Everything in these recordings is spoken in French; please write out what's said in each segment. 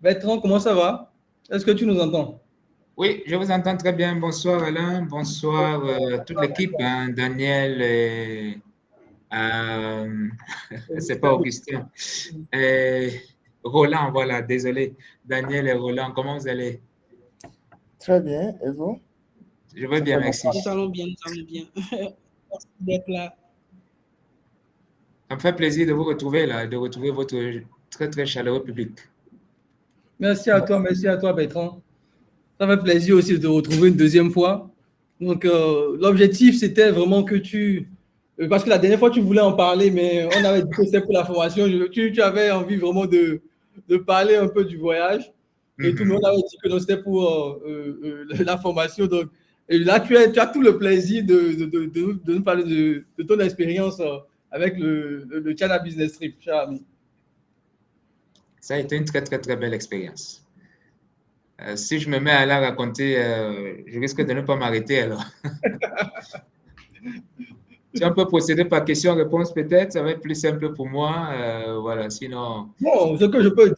Bertrand, comment ça va? Est-ce que tu nous entends? Oui, je vous entends très bien. Bonsoir Alain, bonsoir toute l'équipe, hein, Daniel et euh, c'est pas Augustin. Et Roland, voilà, désolé. Daniel et Roland, comment vous allez? Très bien, et vous? Je vais Ça bien, fait longtemps. merci. Nous allons bien, nous allons bien. Merci d'être là. Ça me fait plaisir de vous retrouver là, de retrouver votre très très chaleureux public. Merci à toi, Bertrand. Ça fait plaisir aussi de te retrouver une deuxième fois. Donc, l'objectif, c'était vraiment que parce que la dernière fois, tu voulais en parler, mais on avait dit que c'était pour la formation. Tu avais envie vraiment de parler un peu du voyage. Et tout le monde avait dit que non, c'était pour la formation. Donc, et là, tu as tout le plaisir de nous parler de ton expérience avec le China Business Trip, cher ami. Ça a été une très très très belle expérience. Si je me mets à la raconter, je risque de ne pas m'arrêter alors. Si on peut procéder par question-réponse, peut-être, ça va être plus simple pour moi. Voilà, sinon. Bon, ce que je peux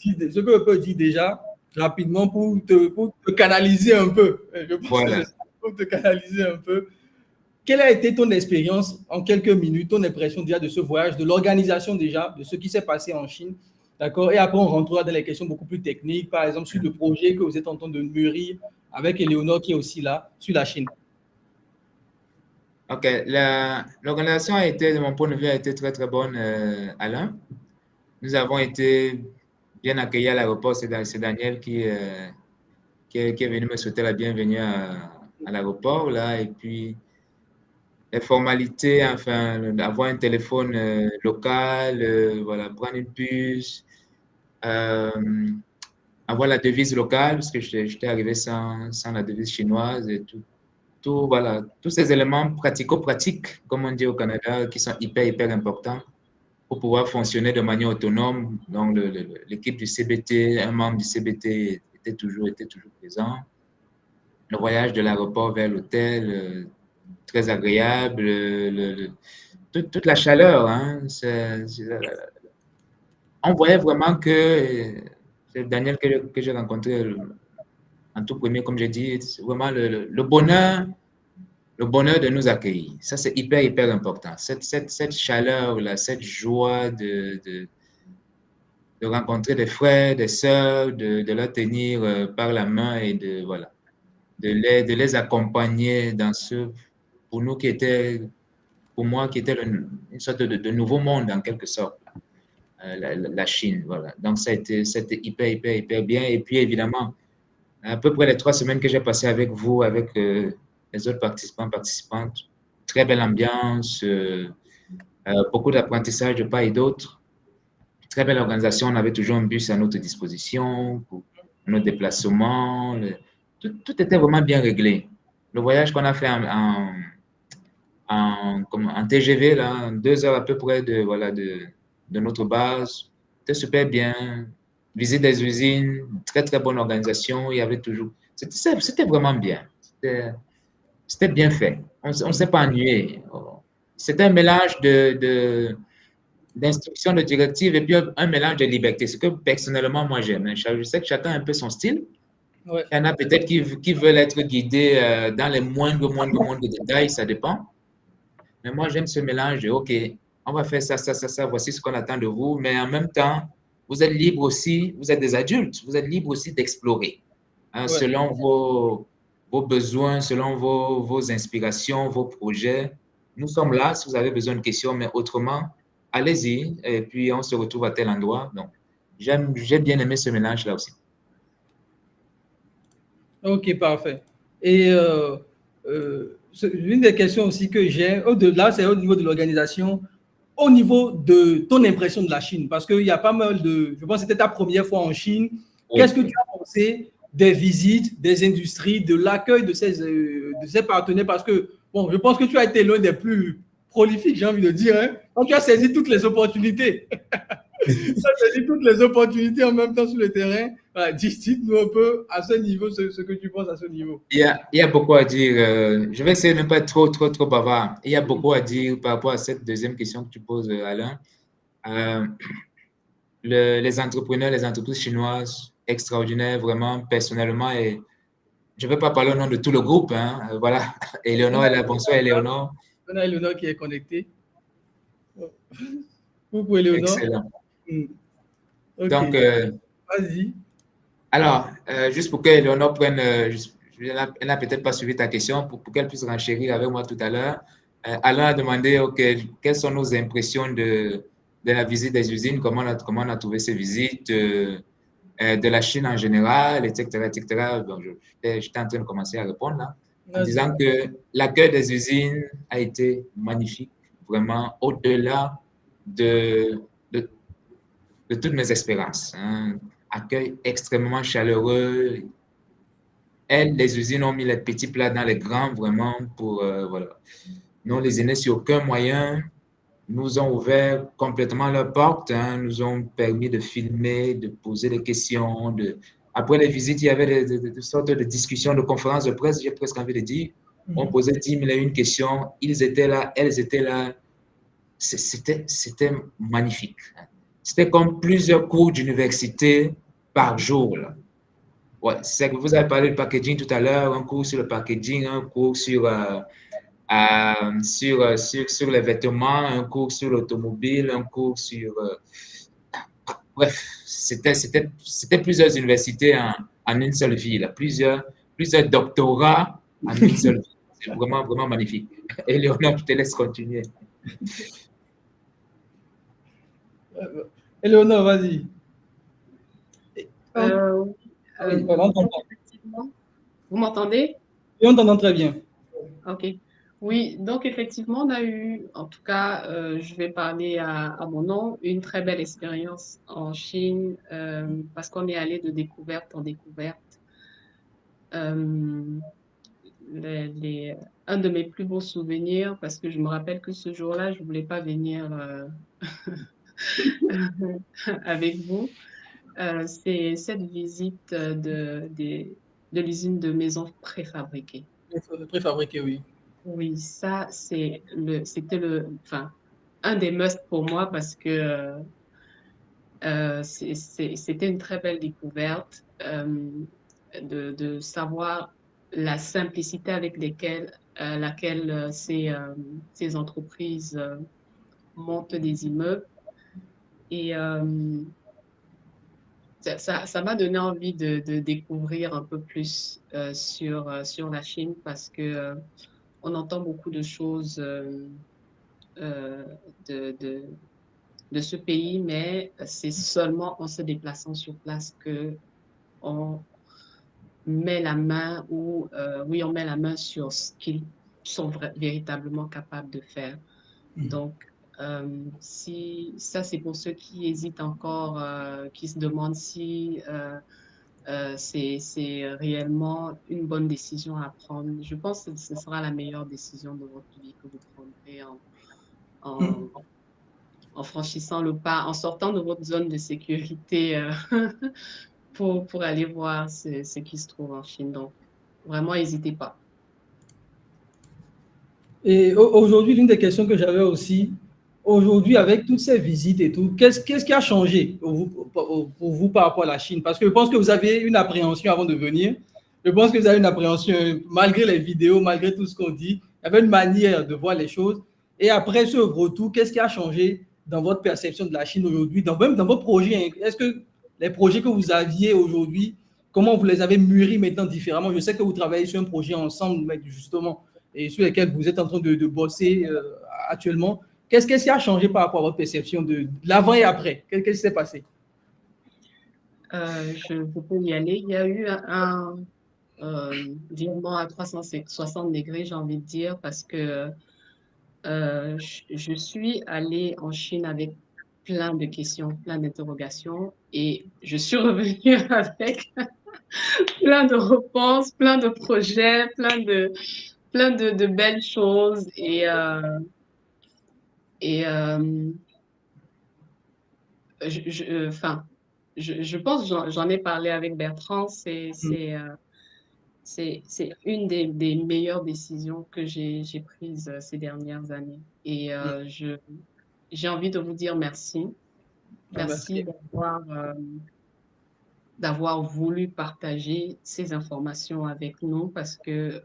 dire déjà, rapidement, pour te canaliser un peu, je pense que Voilà. c'est ça, pour te canaliser un peu. Quelle a été ton expérience en quelques minutes, ton impression déjà de ce voyage, de l'organisation déjà, de ce qui s'est passé en Chine, d'accord? Et après, on rentrera dans les questions beaucoup plus techniques, par exemple sur le projet que vous êtes en train de mûrir avec Éléonore qui est aussi là, sur la Chine. OK. L'organisation a été, de mon point de vue, a été très, très bonne, Alain. Nous avons été bien accueillis à l'aéroport. C'est Daniel qui est venu me souhaiter la bienvenue à l'aéroport, là. Et puis, les formalités, enfin, avoir un téléphone local, voilà, prendre une puce, euh, avoir la devise locale, parce que j'étais arrivé sans la devise chinoise et tout, voilà, tous ces éléments pratico-pratiques, comme on dit au Canada, qui sont hyper, hyper importants pour pouvoir fonctionner de manière autonome. Donc, l'équipe du CBT, un membre du CBT était toujours présent. Le voyage de l'aéroport vers l'hôtel, très agréable. Toute la chaleur, hein, on voyait vraiment que c'est Daniel que j'ai rencontré en tout premier, comme j'ai dit, c'est vraiment le bonheur de nous accueillir. Ça, c'est hyper, hyper important. Cette chaleur-là, cette joie de rencontrer des frères, des sœurs, de leur tenir par la main et voilà, de les accompagner dans pour nous pour moi, qui était une sorte de nouveau monde en quelque sorte, la Chine. Voilà. Donc, c'était hyper, hyper, hyper bien. Et puis, évidemment, à peu près les 3 semaines que j'ai passées avec vous, avec les autres participants, participantes, très belle ambiance, beaucoup d'apprentissage de part et d'autre, très belle organisation. On avait toujours un bus à notre disposition pour nos déplacements. Tout était vraiment bien réglé. Le voyage qu'on a fait en TGV, là, 2 heures à peu près voilà, de notre base, c'était super bien. Visite des usines, très très bonne organisation. Il y avait toujours. C'était vraiment bien. C'était bien fait. On ne s'est pas ennuyé. C'était un mélange d'instructions, de directives et puis un mélange de liberté. Ce que personnellement, moi, j'aime. Je sais que chacun a un peu son style. Ouais. Il y en a peut-être qui veulent être guidés dans les moindres détails, ça dépend. Mais moi, j'aime ce mélange de, OK, on va faire ça, ça, ça, ça, voici ce qu'on attend de vous. Mais en même temps, vous êtes libre aussi, vous êtes des adultes, vous êtes libre aussi d'explorer hein, Ouais. selon vos besoins, selon vos inspirations, vos projets. Nous sommes là si vous avez besoin de questions, mais autrement, allez-y et puis on se retrouve à tel endroit. Donc, j'ai bien aimé ce mélange-là aussi. Ok, parfait. Et l'une des questions aussi que j'ai, au-delà, c'est au niveau de l'organisation, au niveau de ton impression de la Chine, parce qu'il y a pas mal je pense que c'était ta première fois en Chine. Oui. Qu'est-ce que tu as pensé des visites, des industries, de l'accueil de ces partenaires? Parce que, bon, je pense que tu as été l'un des plus prolifiques, j'ai envie de dire, hein, quand tu as saisi toutes les opportunités. Tu as saisi toutes les opportunités en même temps sur le terrain. Voilà, dites-nous un peu à ce niveau, ce que tu penses à ce niveau. Il y a beaucoup à dire. Je vais essayer de ne pas être trop bavard. Il y a beaucoup à dire par rapport à cette deuxième question que tu poses, Alain. Les entrepreneurs, les entreprises chinoises extraordinaire, vraiment, personnellement. Et je ne vais pas parler au nom de tout le groupe. Hein, voilà. Éléonore est là. Bonsoir, Éléonore. On a Éléonore qui est connectée. Coucou, Éléonore. Excellent. Ok, Donc, vas-y. alors, juste pour qu'Éléonore prenne, elle n'a peut-être pas suivi ta question, pour qu'elle puisse renchérir avec moi tout à l'heure. Alain a demandé, OK, quelles sont nos impressions de la visite des usines, comment on a trouvé ces visites, de la Chine en général, etc., etc. Donc, j'étais en train de commencer à répondre là, en Vas-y. disant que l'accueil des usines a été magnifique, vraiment au-delà de, de, de toutes mes espérances. Hein. Accueil extrêmement chaleureux. Elles, les usines ont mis les petits plats dans les grands, vraiment, pour, voilà. Non, les aînés, sur aucun moyen, nous ont ouvert complètement leurs portes, hein, nous ont permis de filmer, de poser des questions. Après les visites, il y avait des sortes de discussions, de conférences de presse, j'ai presque envie de dire. On posait 10 000 et une questions, ils étaient là, elles étaient là. C'était magnifique. C'était comme plusieurs cours d'université par jour. Là. Ouais, c'est que vous avez parlé de packaging tout à l'heure, un cours sur le packaging, un cours sur sur les vêtements, un cours sur l'automobile, un cours sur... bref, c'était plusieurs universités en une seule ville, plusieurs doctorats en une seule ville. C'est vraiment, vraiment magnifique. Éléonore, je te laisse continuer. Éléonore, vas-y. Donc, effectivement, vous m'entendez? Et on t'entend très bien. Ok. Oui, donc effectivement, on a eu, en tout cas, je vais parler à mon nom, une très belle expérience en Chine parce qu'on est allé de découverte en découverte. Euh, un de mes plus beaux souvenirs, parce que je me rappelle que ce jour-là, je ne voulais pas venir avec vous, c'est cette visite de l'usine de maisons préfabriquées. Préfabriqué, oui. Oui, ça, enfin, un des musts pour moi parce que c'était une très belle découverte de savoir la simplicité avec laquelle ces entreprises montent des immeubles. Et ça m'a donné envie de découvrir un peu plus sur la Chine parce que on entend beaucoup de choses euh, de, de, de ce pays, mais c'est seulement en se déplaçant sur place que on met la main oui, on met la main sur ce qu'ils sont véritablement capables de faire. Donc, si ça, c'est pour ceux qui hésitent encore, qui se demandent si c'est réellement une bonne décision à prendre. Je pense que ce sera la meilleure décision de votre vie que vous prendrez en, en franchissant le pas, en sortant de votre zone de sécurité pour aller voir ce qui se trouve en Chine. Donc, vraiment, n'hésitez pas. Et aujourd'hui, l'une des questions que j'avais aussi, aujourd'hui, avec toutes ces visites et tout, qu'est-ce qui a changé pour vous par rapport à la Chine? Parce que je pense que vous avez une appréhension avant de venir. Je pense que vous avez une appréhension, malgré les vidéos, malgré tout ce qu'on dit, il y avait une manière de voir les choses. Et après ce retour, qu'est-ce qui a changé dans votre perception de la Chine aujourd'hui, même dans vos projets? Est-ce que les projets que vous aviez aujourd'hui, comment vous les avez mûris maintenant différemment? Je sais que vous travaillez sur un projet ensemble, mais justement, et sur lesquels vous êtes en train de bosser actuellement. Qu'est-ce qui a changé par rapport à votre perception de l'avant et après? Qu'est-ce qui s'est passé? Je peux y aller. Il y a eu un virement à 360 degrés, j'ai envie de dire, parce que je suis allée en Chine avec plein de questions, plein d'interrogations, et je suis revenue avec plein de réponses, plein de projets, plein de belles choses. Et enfin, je pense, j'en ai parlé avec Bertrand, c'est une des meilleures décisions que j'ai prises ces dernières années. Et j'ai envie de vous dire merci. Ah, Merci merci. d'avoir voulu partager ces informations avec nous parce que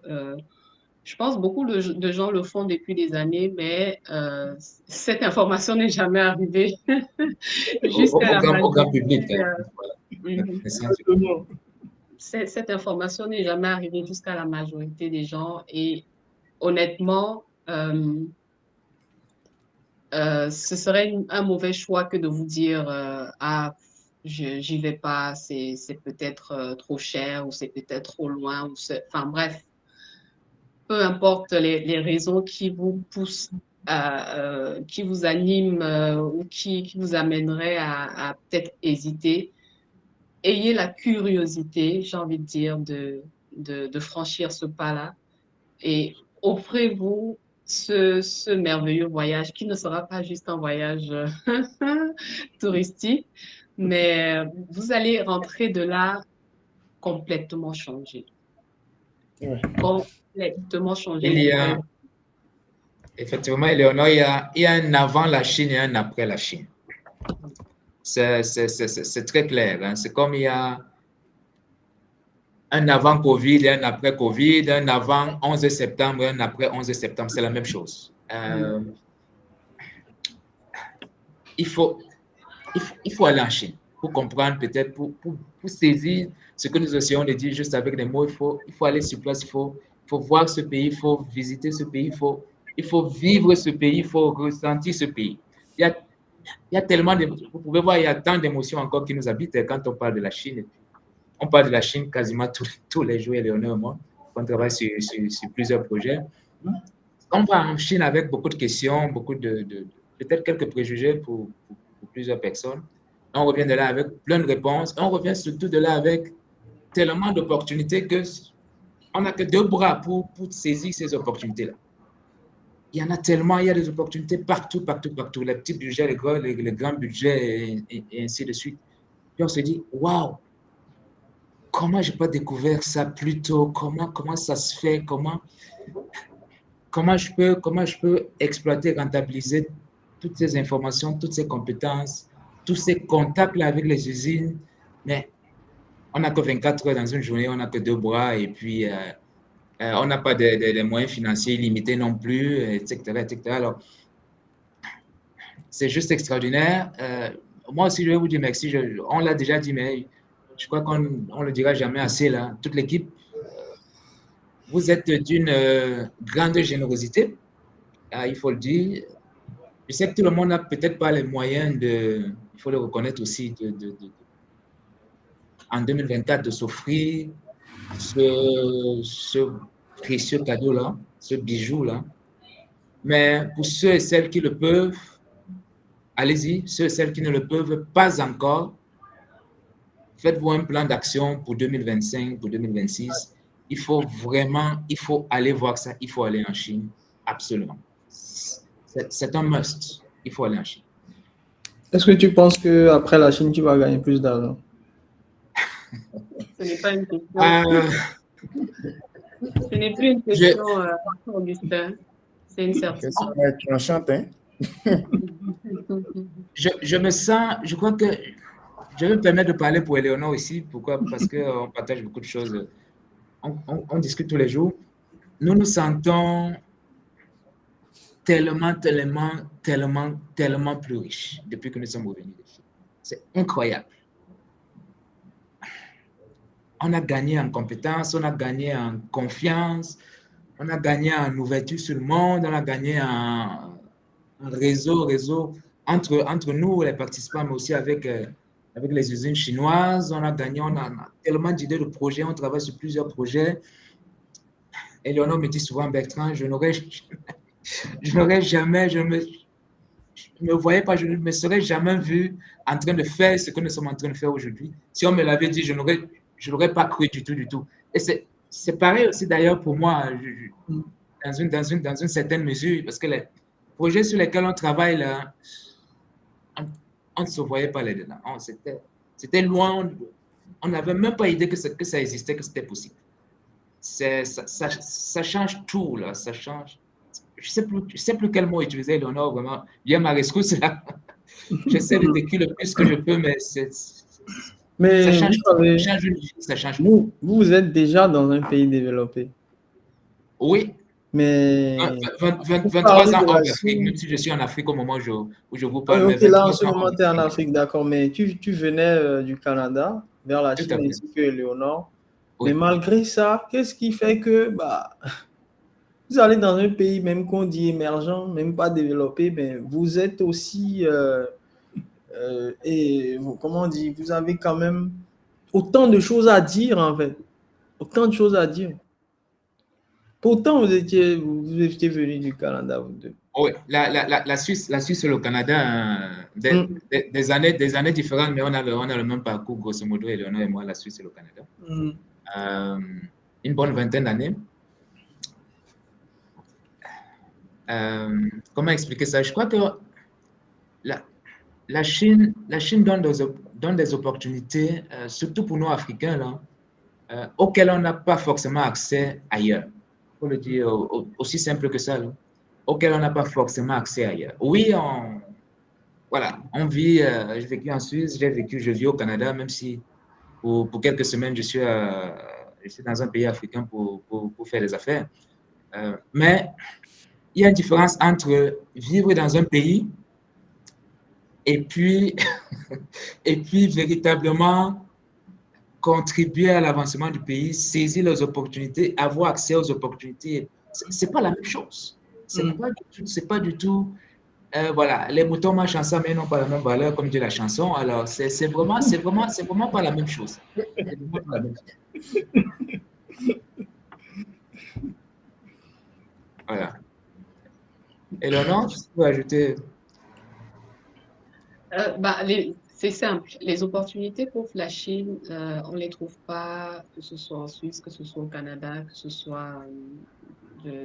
je pense beaucoup de gens le font depuis des années, mais cette information n'est jamais arrivée jusqu'à la Au grand public. majorité. Mhm. Exactement. Cette information n'est jamais arrivée jusqu'à la majorité des gens et honnêtement, ce serait un mauvais choix que de vous dire ah, j'y vais pas, c'est peut-être trop cher ou c'est peut-être trop loin. Enfin bref, peu importe les raisons qui vous poussent, qui vous animent ou qui vous amèneraient à peut-être hésiter, ayez la curiosité, j'ai envie de dire, de franchir ce pas-là et offrez-vous ce merveilleux voyage qui ne sera pas juste un voyage touristique, mais vous allez rentrer de là complètement changé. Ouais. Complètement changé. Il y a, effectivement, Éléonore, il y a un avant la Chine et un après la Chine. C'est très clair. Hein. C'est comme il y a un avant Covid et un après Covid, un avant 11 septembre et un après 11 septembre. C'est la même chose. Il faut aller en Chine pour comprendre, peut-être, pour saisir ce que nous essayons de dire juste avec des mots. Il faut aller sur place, il faut voir ce pays, il faut visiter ce pays, il faut vivre ce pays, il faut ressentir ce pays. Il y a tellement de... Vous pouvez voir, il y a tant d'émotions encore qui nous habitent quand on parle de la Chine. On parle de la Chine quasiment tous les jours, Éléonore et moi. On travaille sur plusieurs projets. On va en Chine avec beaucoup de questions, beaucoup peut-être quelques préjugés pour plusieurs personnes. On revient de là avec plein de réponses. On revient surtout de là avec tellement d'opportunités qu'on n'a que 2 bras pour saisir ces opportunités-là. Il y en a tellement, il y a des opportunités partout. Les petits budgets, les grands budgets et ainsi de suite. Puis on se dit, waouh, comment je n'ai pas découvert ça plus tôt? Comment ça se fait? Comment je peux exploiter, rentabiliser toutes ces informations, toutes ces compétences, tous ces contacts là avec les usines? Mais on n'a que 24 heures dans une journée, on n'a que 2 bras et puis on n'a pas de moyens financiers illimités non plus, etc. Alors, c'est juste extraordinaire. Moi aussi, je vais vous dire merci. On l'a déjà dit, mais je crois qu'on ne le dira jamais assez là. Toute l'équipe, vous êtes d'une grande générosité, il faut le dire. Je sais que tout le monde n'a peut-être pas les moyens il faut le reconnaître aussi, en 2024, de s'offrir ce précieux cadeau-là, ce bijou-là. Mais pour ceux et celles qui le peuvent, allez-y. Ceux et celles qui ne le peuvent pas encore, faites-vous un plan d'action pour 2025, pour 2026. Il faut aller voir ça. Il faut aller en Chine, absolument. C'est un must. Il faut aller en Chine. Est-ce que tu penses qu'après la Chine, tu vas gagner plus d'argent? Ce n'est pas une question. Ce n'est plus une question, Augustin. C'est une certitude. Tu enchantes, hein? Je me sens, je crois que je vais me permettre de parler pour Éléonore aussi. Pourquoi? Parce qu'on partage beaucoup de choses. On discute tous les jours. Nous nous sentons tellement plus riches depuis que nous sommes revenus. C'est incroyable. On a gagné en compétences, on a gagné en confiance, on a gagné en ouverture sur le monde, on a gagné en réseau entre nous, les participants, mais aussi avec les usines chinoises. On a gagné, on a tellement d'idées de projets, on travaille sur plusieurs projets. Éléonore me dit souvent, Bertrand, je me voyais pas, je ne me serais jamais vu en train de faire ce que nous sommes en train de faire aujourd'hui. Si on me l'avait dit, je n'aurais pas cru du tout. Et c'est pareil aussi d'ailleurs pour moi, dans une certaine mesure, parce que les projets sur lesquels on travaille là, on ne se voyait pas là-dedans. C'était loin, on n'avait même pas idée que ça existait, que c'était possible. Ça change tout là, ça change. Je sais plus quel mot utiliser, Léonore, vraiment. Viens à ma rescousse là. J'essaie de décrire le plus que je peux, mais Mais Ça vous change, savez, ça change une vie, ça change tout. vous êtes déjà dans un pays développé. Oui, Mais 23 parler ans de la hors d'Afrique, Chine. même si je suis en Afrique au moment où je vous Oui, parle, mais ok, là, en 23 ce ans hors moment, tu es en d'Afrique. Afrique, d'accord, mais tu venais du Canada vers la Tout Chine à fait. ainsi que Léonore. Mais Oui. malgré ça, qu'est-ce qui fait que bah, vous allez dans un pays, même qu'on dit émergent, même pas développé, mais vous êtes aussi, comment on dit, vous avez quand même autant de choses à dire, en fait. Autant de choses à dire. Pourtant, vous étiez venu du Canada, vous deux. Oui, la Suisse et le Canada, Mm. des années différentes, mais on a le même parcours, grosso modo, Eleonore et moi, la Suisse et le Canada. Une bonne vingtaine d'années. Comment expliquer ça? Je crois que la Chine donne des opportunités, surtout pour nous Africains, là, auxquelles on n'a pas forcément accès ailleurs. Il faut le dire aussi simple que ça, là, auxquelles on n'a pas forcément accès ailleurs. Oui, on vit, j'ai vécu en Suisse, je vis au Canada, même si pour quelques semaines, je suis dans un pays africain pour faire des affaires. Mais il y a une différence entre vivre dans un pays et puis, et puis véritablement contribuer à l'avancement du pays, saisir les opportunités, avoir accès aux opportunités. C'est pas la même chose. C'est pas du tout voilà, les moutons marchent ensemble mais n'ont pas la même valeur, comme dit la chanson. Alors, c'est vraiment pas la même chose. C'est vraiment pas la même chose. Voilà. Eleonore, tu peux ajouter? C'est simple. Les opportunités qu'offre la Chine, on ne les trouve pas, que ce soit en Suisse, que ce soit au Canada, que ce soit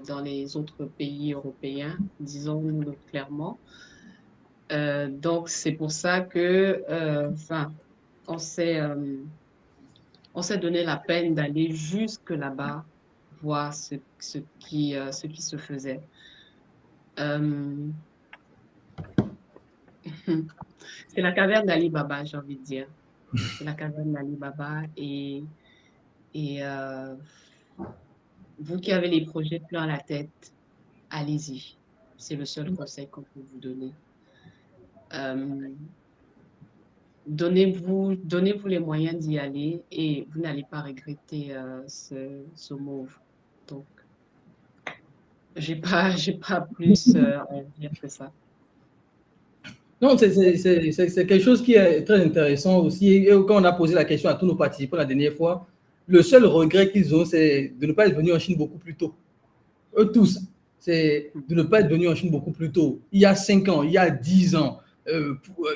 dans les autres pays européens, disons-nous clairement. Donc, c'est pour ça que, on s'est donné la peine d'aller jusque là-bas, voir ce qui se faisait. C'est la caverne d'Ali Baba, j'ai envie de dire. C'est la caverne d'Ali Baba et vous qui avez les projets plein la tête, allez-y. C'est le seul conseil qu'on peut vous donner. Donnez-vous les moyens d'y aller et vous n'allez pas regretter ce move. Donc, j'ai pas plus à dire que ça. Non, c'est quelque chose qui est très intéressant aussi. Et quand on a posé la question à tous nos participants la dernière fois, le seul regret qu'ils ont, c'est de ne pas être venus en Chine beaucoup plus tôt. Eux tous, c'est de ne pas être venus en Chine beaucoup plus tôt. Il y a 5 ans, il y a 10 ans,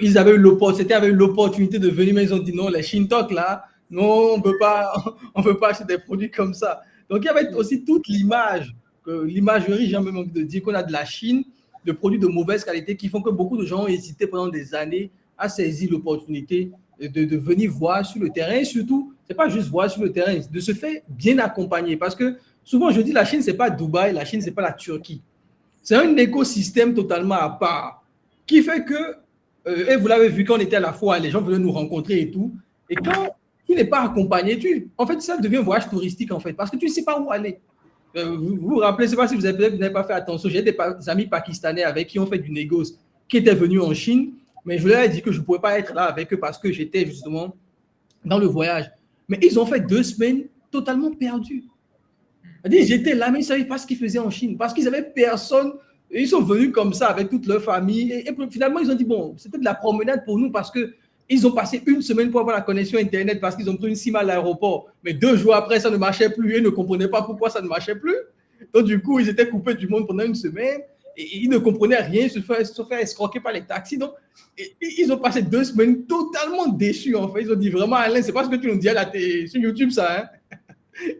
ils avaient eu l'opportunité de venir, mais ils ont dit non, les Shintok là, non, on ne peut pas acheter des produits comme ça. Donc il y avait aussi toute l'imagerie, j'ai même envie de dire qu'on a de la Chine, de produits de mauvaise qualité qui font que beaucoup de gens ont hésité pendant des années à saisir l'opportunité de venir voir sur le terrain. Et surtout, ce n'est pas juste voir sur le terrain, de se faire bien accompagner. Parce que souvent, je dis la Chine, ce n'est pas Dubaï, la Chine, ce n'est pas la Turquie. C'est un écosystème totalement à part qui fait que, et vous l'avez vu quand on était à la foire, les gens venaient nous rencontrer et tout. Et quand tu n'es pas accompagné, en fait, ça devient un voyage touristique, en fait, parce que tu ne sais pas où aller. Vous vous rappelez, je ne sais pas si vous n'avez pas fait attention, j'ai des amis pakistanais avec qui ont fait du négoce, qui étaient venus en Chine, mais je leur ai dit que je ne pouvais pas être là avec eux parce que j'étais justement dans le voyage. Mais ils ont fait 2 semaines totalement perdues. J'étais là, mais ils ne savaient pas ce qu'ils faisaient en Chine parce qu'ils n'avaient personne. Ils sont venus comme ça avec toute leur famille. Et finalement, ils ont dit, bon, c'était de la promenade pour nous parce qu'ils ont passé 1 semaine pour avoir la connexion Internet parce qu'ils ont pris une SIM à l'aéroport. Mais 2 jours après, ça ne marchait plus. Ils ne comprenaient pas pourquoi ça ne marchait plus. Donc, du coup, ils étaient coupés du monde pendant 1 semaine. Et ils ne comprenaient rien, se faire escroquer par les taxis. Donc, ils ont passé 2 semaines totalement déçus, en fait. Ils ont dit, vraiment, Alain, c'est pas ce que tu nous dis à la télé, sur YouTube, ça, hein?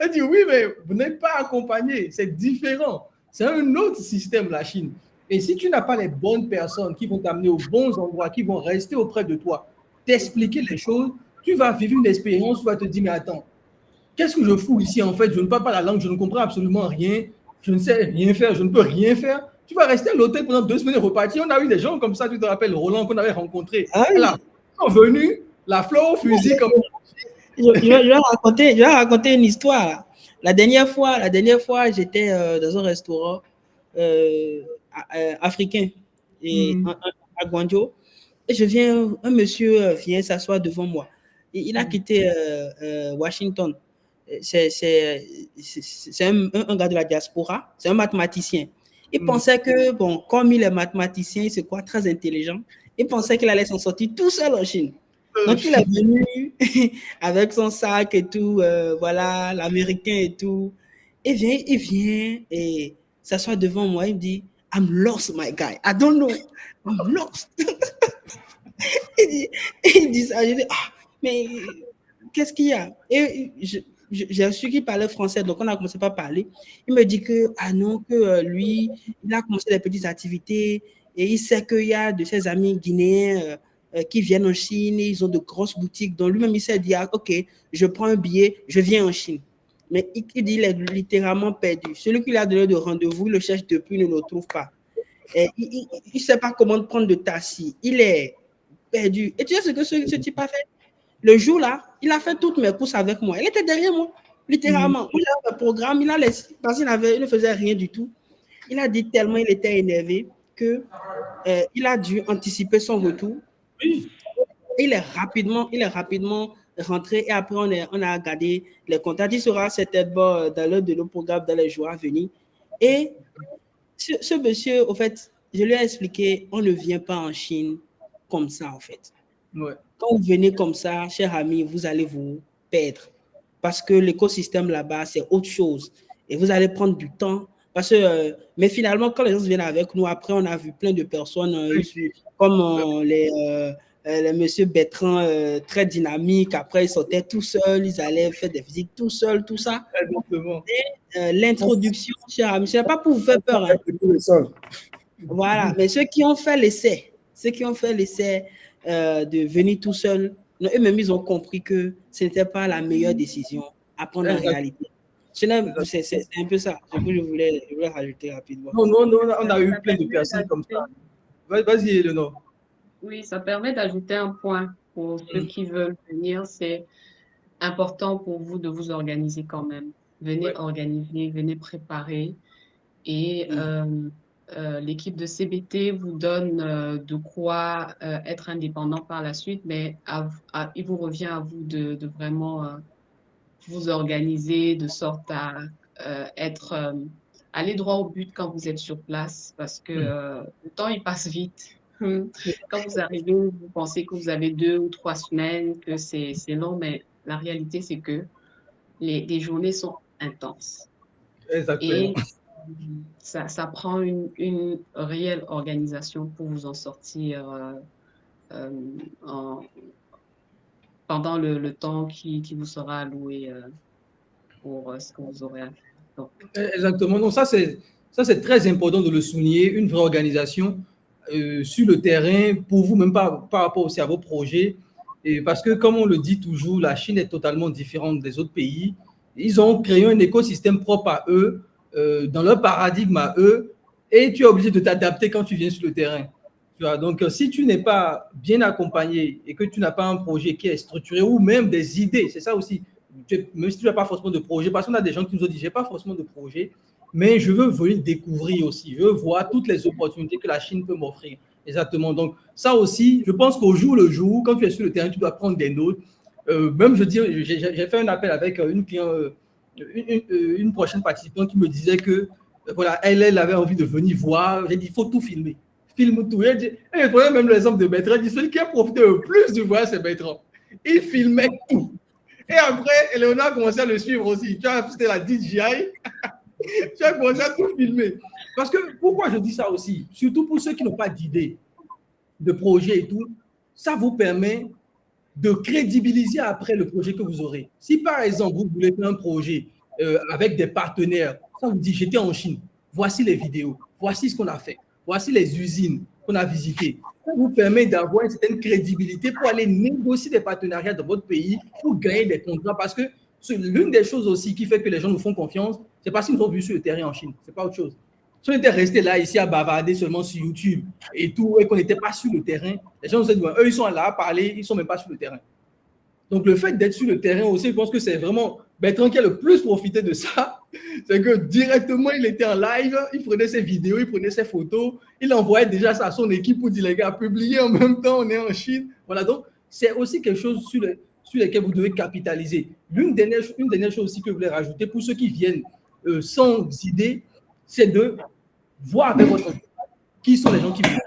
Elle dit, oui, mais vous n'êtes pas accompagné. C'est différent. C'est un autre système, la Chine. Et si tu n'as pas les bonnes personnes qui vont t'amener aux bons endroits, qui vont rester auprès de toi, t'expliquer les choses, tu vas vivre une expérience, tu vas te dire, mais attends, qu'est-ce que je fous ici en fait? Je ne parle pas la langue, je ne comprends absolument rien, je ne sais rien faire, je ne peux rien faire. Tu vas rester à l'hôtel pendant 2 semaines et repartir. On a eu des gens comme ça, tu te rappelles, Roland, qu'on avait rencontré. Ah oui. Alors, ils sont venus, la fleur au fusil, comme je vais raconter une histoire. La dernière fois, j'étais dans un restaurant africain et à Guangzhou. Et un monsieur vient s'asseoir devant moi. Il a quitté Washington. C'est un gars de la diaspora, c'est un mathématicien. Il pensait que, bon, comme il est mathématicien, il se croit très intelligent, il pensait qu'il allait s'en sortir tout seul en Chine. Donc, il est venu avec son sac et tout, voilà, l'américain et tout. Il vient et s'assoit devant moi. Il me dit, I'm lost, my guy. I don't know. I'm lost. il dit ça. Je dis, mais qu'est-ce qu'il y a? Et j'ai su qu'il parlait français, donc on a commencé par parler. Il me dit que, non, que lui, il a commencé des petites activités et il sait qu'il y a de ses amis guinéens qui viennent en Chine, ils ont de grosses boutiques. Donc lui-même, il s'est dit, ok, je prends un billet, je viens en Chine. Mais il dit, il est littéralement perdu. Celui qui lui a donné de rendez-vous, il le cherche depuis, il ne le trouve pas. Et il ne sait pas comment prendre de taxi. Il est perdu. Et tu sais ce que ce type a fait? Le jour-là, il a fait toutes mes courses avec moi. Il était derrière moi, littéralement. Il avait un programme, il a laissé, parce qu'il ne faisait rien du tout. Il a dit tellement il était énervé qu'il a dû anticiper son retour. Il est rapidement rentré et après on a regardé les contacts. Il sera certainement dans l'un de nos programmes dans les jours à venir. Et ce monsieur, au fait, je lui ai expliqué, on ne vient pas en Chine comme ça, en fait. Ouais. Quand vous venez comme ça, cher ami, vous allez vous perdre. Parce que l'écosystème là-bas, c'est autre chose. Et vous allez prendre du temps. Mais finalement, quand les gens viennent avec nous, après, on a vu plein de personnes comme les monsieur Bertrand, très dynamique. Après, ils sortaient tout seuls, ils allaient faire des visites tout seuls, tout ça. Exactement. Et cher ami, ce n'est pas pour vous faire peur. Hein. Voilà, mais ceux qui ont fait l'essai de venir tout seuls, eux-mêmes, ils ont compris que ce n'était pas la meilleure décision à prendre en réalité. C'est un peu ça, ce que je voulais rajouter rapidement. Non, on a eu plein de personnes comme ça. Vas-y, Eleonore. Oui, ça permet d'ajouter un point pour ceux qui veulent venir. C'est important pour vous de vous organiser quand même. Venez organiser, venez préparer. Et l'équipe de CBT vous donne de quoi être indépendant par la suite, mais il vous revient à vous de vraiment vous organiser de sorte à aller droit au but quand vous êtes sur place, parce que le temps, il passe vite. Quand vous arrivez, vous pensez que vous avez 2 ou 3 semaines, que c'est long, mais la réalité, c'est que les journées sont intenses. Exactement. Et ça prend une réelle organisation pour vous en sortir pendant le temps qui vous sera alloué pour ce que vous aurez à faire. Donc, exactement. Donc ça c'est très important de le souligner, une vraie organisation sur le terrain pour vous, même par rapport aussi à vos projets. Et parce que, comme on le dit toujours, la Chine est totalement différente des autres pays. Ils ont créé un écosystème propre à eux, dans leur paradigme à eux, et tu es obligé de t'adapter quand tu viens sur le terrain. Tu vois? Donc, si tu n'es pas bien accompagné et que tu n'as pas un projet qui est structuré ou même des idées, c'est ça aussi, même si tu n'as pas forcément de projet, parce qu'on a des gens qui nous ont dit, je n'ai pas forcément de projet, mais je veux venir découvrir aussi, je veux voir toutes les opportunités que la Chine peut m'offrir. Exactement. Donc, ça aussi, je pense qu'au jour le jour, quand tu es sur le terrain, tu dois prendre des notes. Même, je dis, j'ai fait un appel avec une cliente, une prochaine participante qui me disait que voilà, elle avait envie de venir voir. J'ai dit, il faut tout filmer. Filme tout. Elle prenait même l'exemple de Bertrand. Elle dit, celui qui a profité le plus du voyage, c'est Bertrand. Il filmait tout. Et après, Eleonore a commencé à le suivre aussi. Tu vois, c'était la DJI. Tu as commencé à tout filmer. Parce que, pourquoi je dis ça aussi? Surtout pour ceux qui n'ont pas d'idée, de projet et tout, ça vous permet de crédibiliser après le projet que vous aurez. Si par exemple, vous voulez faire un projet avec des partenaires, ça vous dit, j'étais en Chine, voici les vidéos, voici ce qu'on a fait, voici les usines qu'on a visitées. Ça vous permet d'avoir une certaine crédibilité pour aller négocier des partenariats dans votre pays pour gagner des contrats. Parce que l'une des choses aussi qui fait que les gens nous font confiance, c'est parce qu'ils nous ont vus sur le terrain en Chine. C'est pas autre chose. Si on était resté là, ici, à bavarder seulement sur YouTube et tout, et qu'on n'était pas sur le terrain, les gens nous ont dit, eux, ils sont là à parler, ils ne sont même pas sur le terrain. Donc, le fait d'être sur le terrain aussi, je pense que c'est vraiment Bertrand qui a le plus profité de ça. C'est que directement, il était en live, il prenait ses vidéos, il prenait ses photos, il envoyait déjà ça à son équipe pour dire, les gars, publiez en même temps, on est en Chine. Voilà, donc c'est aussi quelque chose sur lesquels vous devez capitaliser. Une dernière chose aussi que je voulais rajouter pour ceux qui viennent sans idée, c'est de voir avec votre entourage qui sont les gens qui viennent.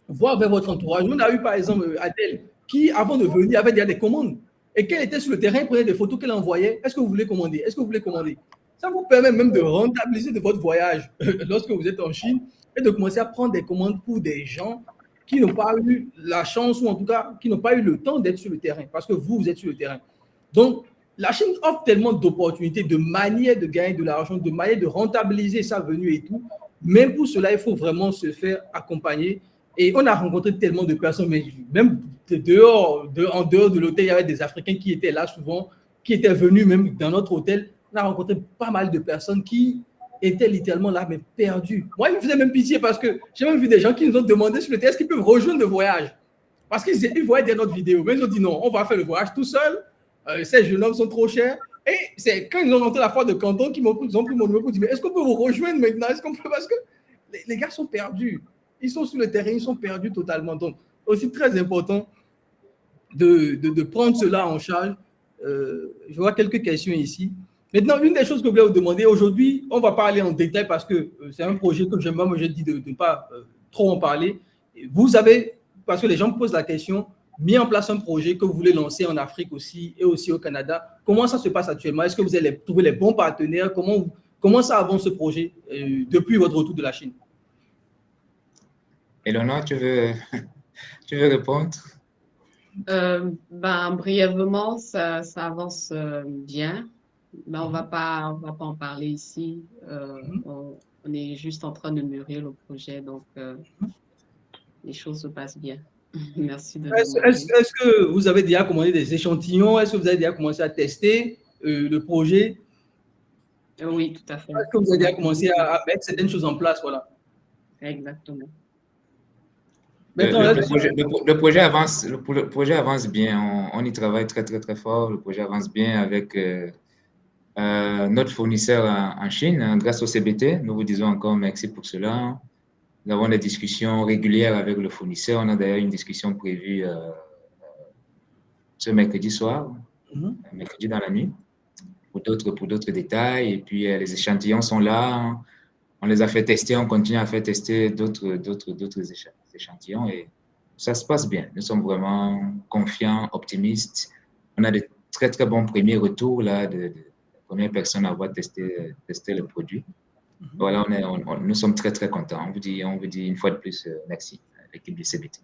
Voir avec votre entourage. On a eu par exemple Adèle qui, avant de venir, avait déjà des commandes. Et qu'elle était sur le terrain, prenait des photos qu'elle envoyait. Est-ce que vous voulez commander? Est-ce que vous voulez commander? Ça vous permet même de rentabiliser de votre voyage lorsque vous êtes en Chine et de commencer à prendre des commandes pour des gens qui n'ont pas eu la chance ou en tout cas qui n'ont pas eu le temps d'être sur le terrain parce que vous êtes sur le terrain. Donc, la Chine offre tellement d'opportunités, de manières de gagner de l'argent, de manières de rentabiliser sa venue et tout. Même pour cela, il faut vraiment se faire accompagner. Et on a rencontré tellement de personnes, mais même en dehors de l'hôtel, il y avait des Africains qui étaient là souvent, qui étaient venus même dans notre hôtel. On a rencontré pas mal de personnes qui étaient littéralement là, mais perdues. Moi, ils me faisaient même pitié parce que j'ai même vu des gens qui nous ont demandé sur le terrain est-ce qu'ils peuvent rejoindre le voyage. Parce qu'ils voyaient notre vidéo, mais ils ont dit non, on va faire le voyage tout seul. Ces jeunes hommes sont trop chers. Et c'est quand ils ont rentré la foire de Canton qu'ils ont pris mon numéro pour dire mais est-ce qu'on peut vous rejoindre maintenant? Est-ce qu'on peut? Parce que les gars sont perdus. Ils sont sur le terrain, ils sont perdus totalement. Donc, aussi très important de prendre cela en charge. Je vois quelques questions ici. Maintenant, une des choses que je voulais vous demander, aujourd'hui, on ne va pas aller en détail parce que c'est un projet que j'aime pas, moi j'ai dit de ne pas trop en parler. Vous avez, parce que les gens me posent la question, mis en place un projet que vous voulez lancer en Afrique aussi et aussi au Canada. Comment ça se passe actuellement? Est-ce que vous allez trouver les bons partenaires? Comment ça avance ce projet depuis votre retour de la Chine? Eleonore, tu veux répondre? Brièvement, ça avance bien, mais on va pas en parler ici. On est juste en train de mûrir le projet, donc les choses se passent bien. Merci de Est-ce que vous avez déjà commandé des échantillons? Est-ce que vous avez déjà commencé à tester le projet? Oui, tout à fait. Est-ce que vous avez déjà commencé à mettre certaines choses en place? Voilà. Exactement. Le projet avance bien. On y travaille très, très, très fort. Le projet avance bien avec notre fournisseur en Chine, grâce au CBT. Nous vous disons encore merci pour cela. Nous avons des discussions régulières avec le fournisseur. On a d'ailleurs une discussion prévue ce mercredi soir, mercredi dans la nuit, pour d'autres détails. Et puis, les échantillons sont là. On les a fait tester. On continue à faire tester d'autres échantillons et ça se passe bien. Nous sommes vraiment confiants, optimistes. On a de très, très bons premiers retours là, de premières personnes à avoir testé le produit. Voilà, nous sommes très, très contents. On vous dit une fois de plus merci à l'équipe du CBT.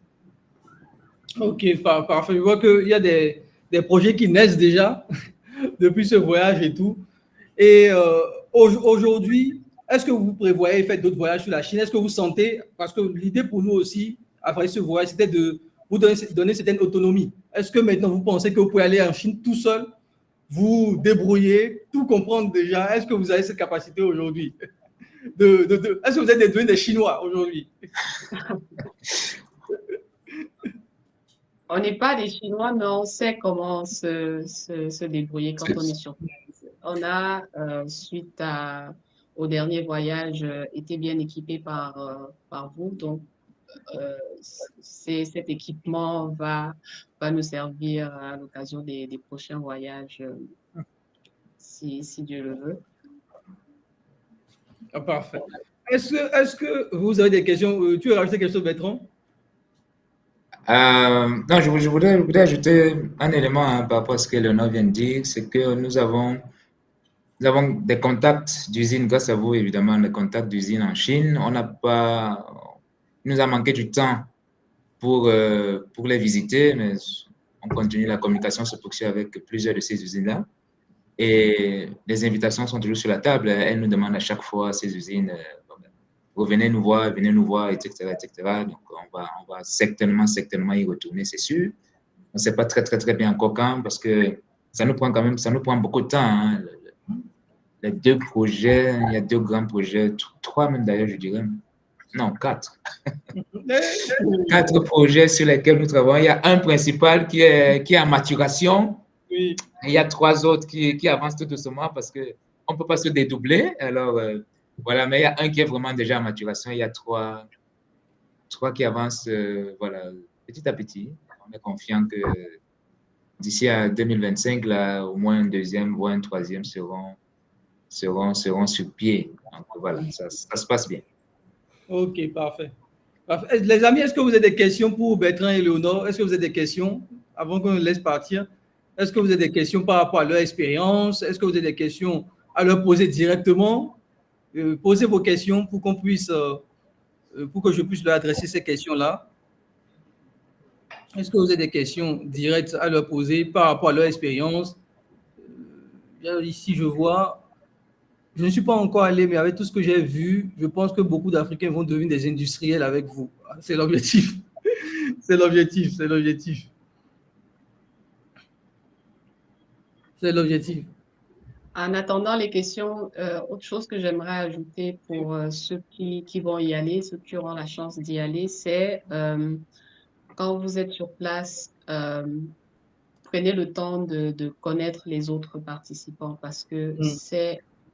Ok, parfait. Je vois qu'il y a des projets qui naissent déjà depuis ce voyage et tout. Et aujourd'hui, est-ce que vous prévoyez faire d'autres voyages sur la Chine? Est-ce que vous sentez, parce que l'idée pour nous aussi, après ce voyage, c'était de vous donner certaine autonomie. Est-ce que maintenant vous pensez que vous pouvez aller en Chine tout seul, vous débrouiller, tout comprendre déjà? Est-ce que vous avez cette capacité aujourd'hui? Est-ce que vous êtes devenus des Chinois aujourd'hui? On n'est pas des Chinois, mais on sait comment se débrouiller quand on est sur place. On a, suite au dernier voyage, été bien équipé par vous. Donc, cet équipement va nous servir à l'occasion des prochains voyages, si Dieu le veut. Ah, parfait. Est-ce que vous avez des questions? Tu veux rajouter quelque chose, Bertrand? Non, je voudrais ajouter un élément par rapport à ce que Léonard vient de dire, c'est que nous avons des contacts d'usines, grâce à vous évidemment, des contacts d'usines en Chine. Il nous a manqué du temps pour les visiter, mais on continue, la communication se poursuit avec plusieurs de ces usines-là. Et les invitations sont toujours sur la table. Elles nous demandent à chaque fois, ces usines, venez nous voir, etc., etc. Donc, on va certainement y retourner, c'est sûr. On ne sait pas très, très, très bien encore quand, parce que ça nous prend beaucoup de temps. Hein. Les deux projets, il y a deux grands projets, trois même d'ailleurs, je dirais. Non, 4. 4 projets sur lesquels nous travaillons. Il y a un principal qui est en maturation. Oui. Et il y a 3 autres qui avancent tout doucement parce qu'on ne peut pas se dédoubler. Alors, voilà, mais il y a un qui est vraiment déjà en maturation. Il y a 3 qui avancent voilà, petit à petit. On est confiant que d'ici à 2025, là, au moins un deuxième, voire un troisième seront sur pied. Donc, voilà, ça se passe bien. Ok, parfait. Parfait. Les amis, est-ce que vous avez des questions pour Bertrand et Léonore? Est-ce que vous avez des questions avant qu'on les laisse partir? Est-ce que vous avez des questions par rapport à leur expérience? Est-ce que vous avez des questions à leur poser directement? Posez vos questions pour qu'on puisse, pour que je puisse leur adresser ces questions-là. Est-ce que vous avez des questions directes à leur poser par rapport à leur expérience? Ici, je vois. Je ne suis pas encore allé, mais avec tout ce que j'ai vu, je pense que beaucoup d'Africains vont devenir des industriels avec vous. C'est l'objectif. C'est l'objectif. C'est l'objectif. C'est l'objectif. En attendant les questions, autre chose que j'aimerais ajouter pour ceux qui vont y aller, ceux qui auront la chance d'y aller, c'est quand vous êtes sur place, prenez le temps de connaître les autres participants parce que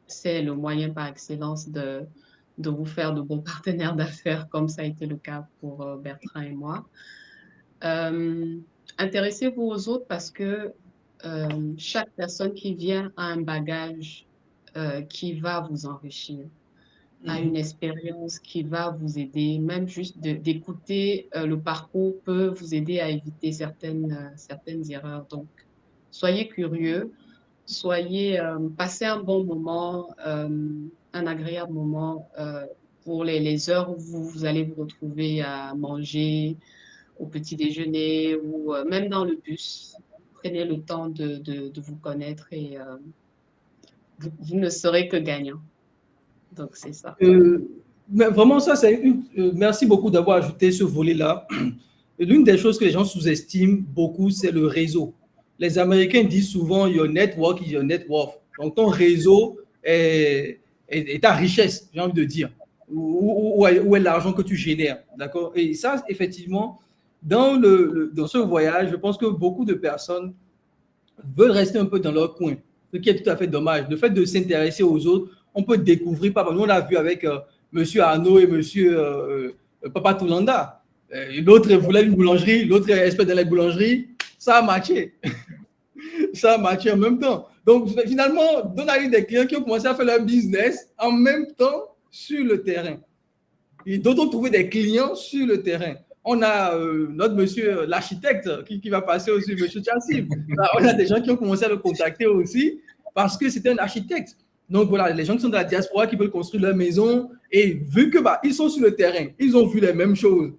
c'est le moyen par excellence de vous faire de bons partenaires d'affaires, comme ça a été le cas pour Bertrand et moi. Intéressez-vous aux autres parce que chaque personne qui vient a un bagage qui va vous enrichir, a une expérience qui va vous aider, même juste d'écouter le parcours peut vous aider à éviter certaines erreurs. Donc, soyez curieux, passez un bon moment, un agréable moment pour les heures où vous allez vous retrouver à manger au petit déjeuner ou même dans le bus. Prenez le temps de vous connaître et vous ne serez que gagnant. Donc, c'est ça. Mais vraiment, ça, c'est merci beaucoup d'avoir ajouté ce volet-là. L'une des choses que les gens sous-estiment beaucoup, c'est le réseau. Les Américains disent souvent your network is your net worth. Donc, ton réseau est ta richesse, j'ai envie de dire. Où est l'argent que tu génères, d'accord? Et ça, effectivement, dans ce voyage, je pense que beaucoup de personnes veulent rester un peu dans leur coin, ce qui est tout à fait dommage. Le fait de s'intéresser aux autres, on peut découvrir, nous on l'a vu avec monsieur Arnaud et monsieur Papa Toulanda. L'autre voulait une boulangerie, l'autre est expert dans la boulangerie, ça a matché. Ça a matché en même temps. Donc finalement, on a eu des clients qui ont commencé à faire leur business en même temps sur le terrain. Et d'autres ont trouvé des clients sur le terrain. On a notre monsieur, l'architecte, qui va passer aussi, monsieur Chassim. On a des gens qui ont commencé à le contacter aussi parce que c'était un architecte. Donc voilà, les gens qui sont de la diaspora, qui veulent construire leur maison, et vu que ils sont sur le terrain, ils ont vu les mêmes choses.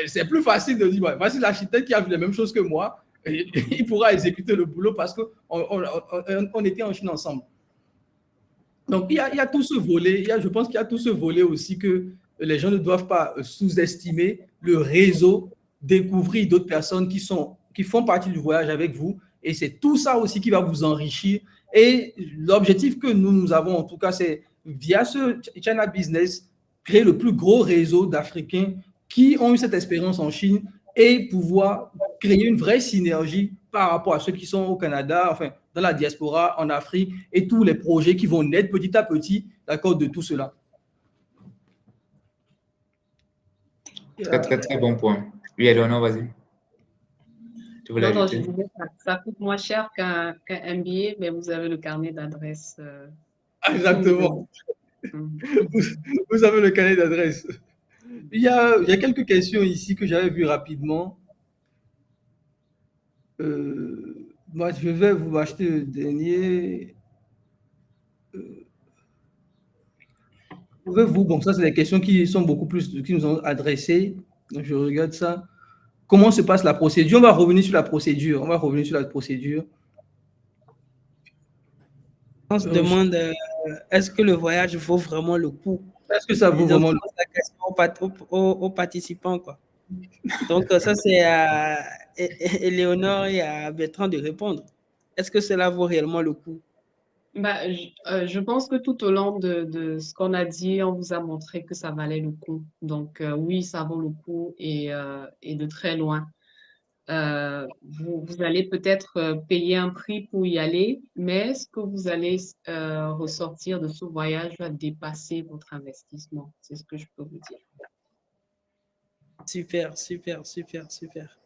C'est plus facile de dire, voici l'architecte qui a vu les mêmes choses que moi, et il pourra exécuter le boulot parce qu'on était en Chine ensemble. Donc il y a tout ce volet, je pense qu'il y a tout ce volet aussi que les gens ne doivent pas sous-estimer, le réseau, découvrir d'autres personnes qui font partie du voyage avec vous. Et c'est tout ça aussi qui va vous enrichir. Et l'objectif que nous avons, en tout cas, c'est via ce China Business, créer le plus gros réseau d'Africains qui ont eu cette expérience en Chine et pouvoir créer une vraie synergie par rapport à ceux qui sont au Canada, enfin, dans la diaspora, en Afrique, et tous les projets qui vont naître petit à petit, d'accord, de tout cela. Très, très, très bon point. Oui, Eleonore, vas-y. Tu voulais Non, ajouter? je disais, ça coûte moins cher qu'un MBA, mais vous avez le carnet d'adresse. Exactement. Vous avez le carnet d'adresse. Il y a quelques questions ici que j'avais vues rapidement. Moi, je vais vous acheter le dernier. Bon, ça, c'est des questions qui sont beaucoup plus, qui nous ont adressées. Donc, je regarde ça. Comment se passe la procédure? On va revenir sur la procédure. On se demande, est-ce que le voyage vaut vraiment le coup? Est-ce que ça vaut vraiment le coup? C'est la question aux participants, quoi. Donc, ça, c'est à Éléonore et à Bertrand de répondre. Est-ce que cela vaut réellement le coup? Je pense que tout au long de ce qu'on a dit, on vous a montré que ça valait le coup. Donc, oui, ça vaut le coup et de très loin. Vous allez peut-être payer un prix pour y aller, mais ce que vous allez ressortir de ce voyage va dépasser votre investissement. C'est ce que je peux vous dire. Super, super, super, super.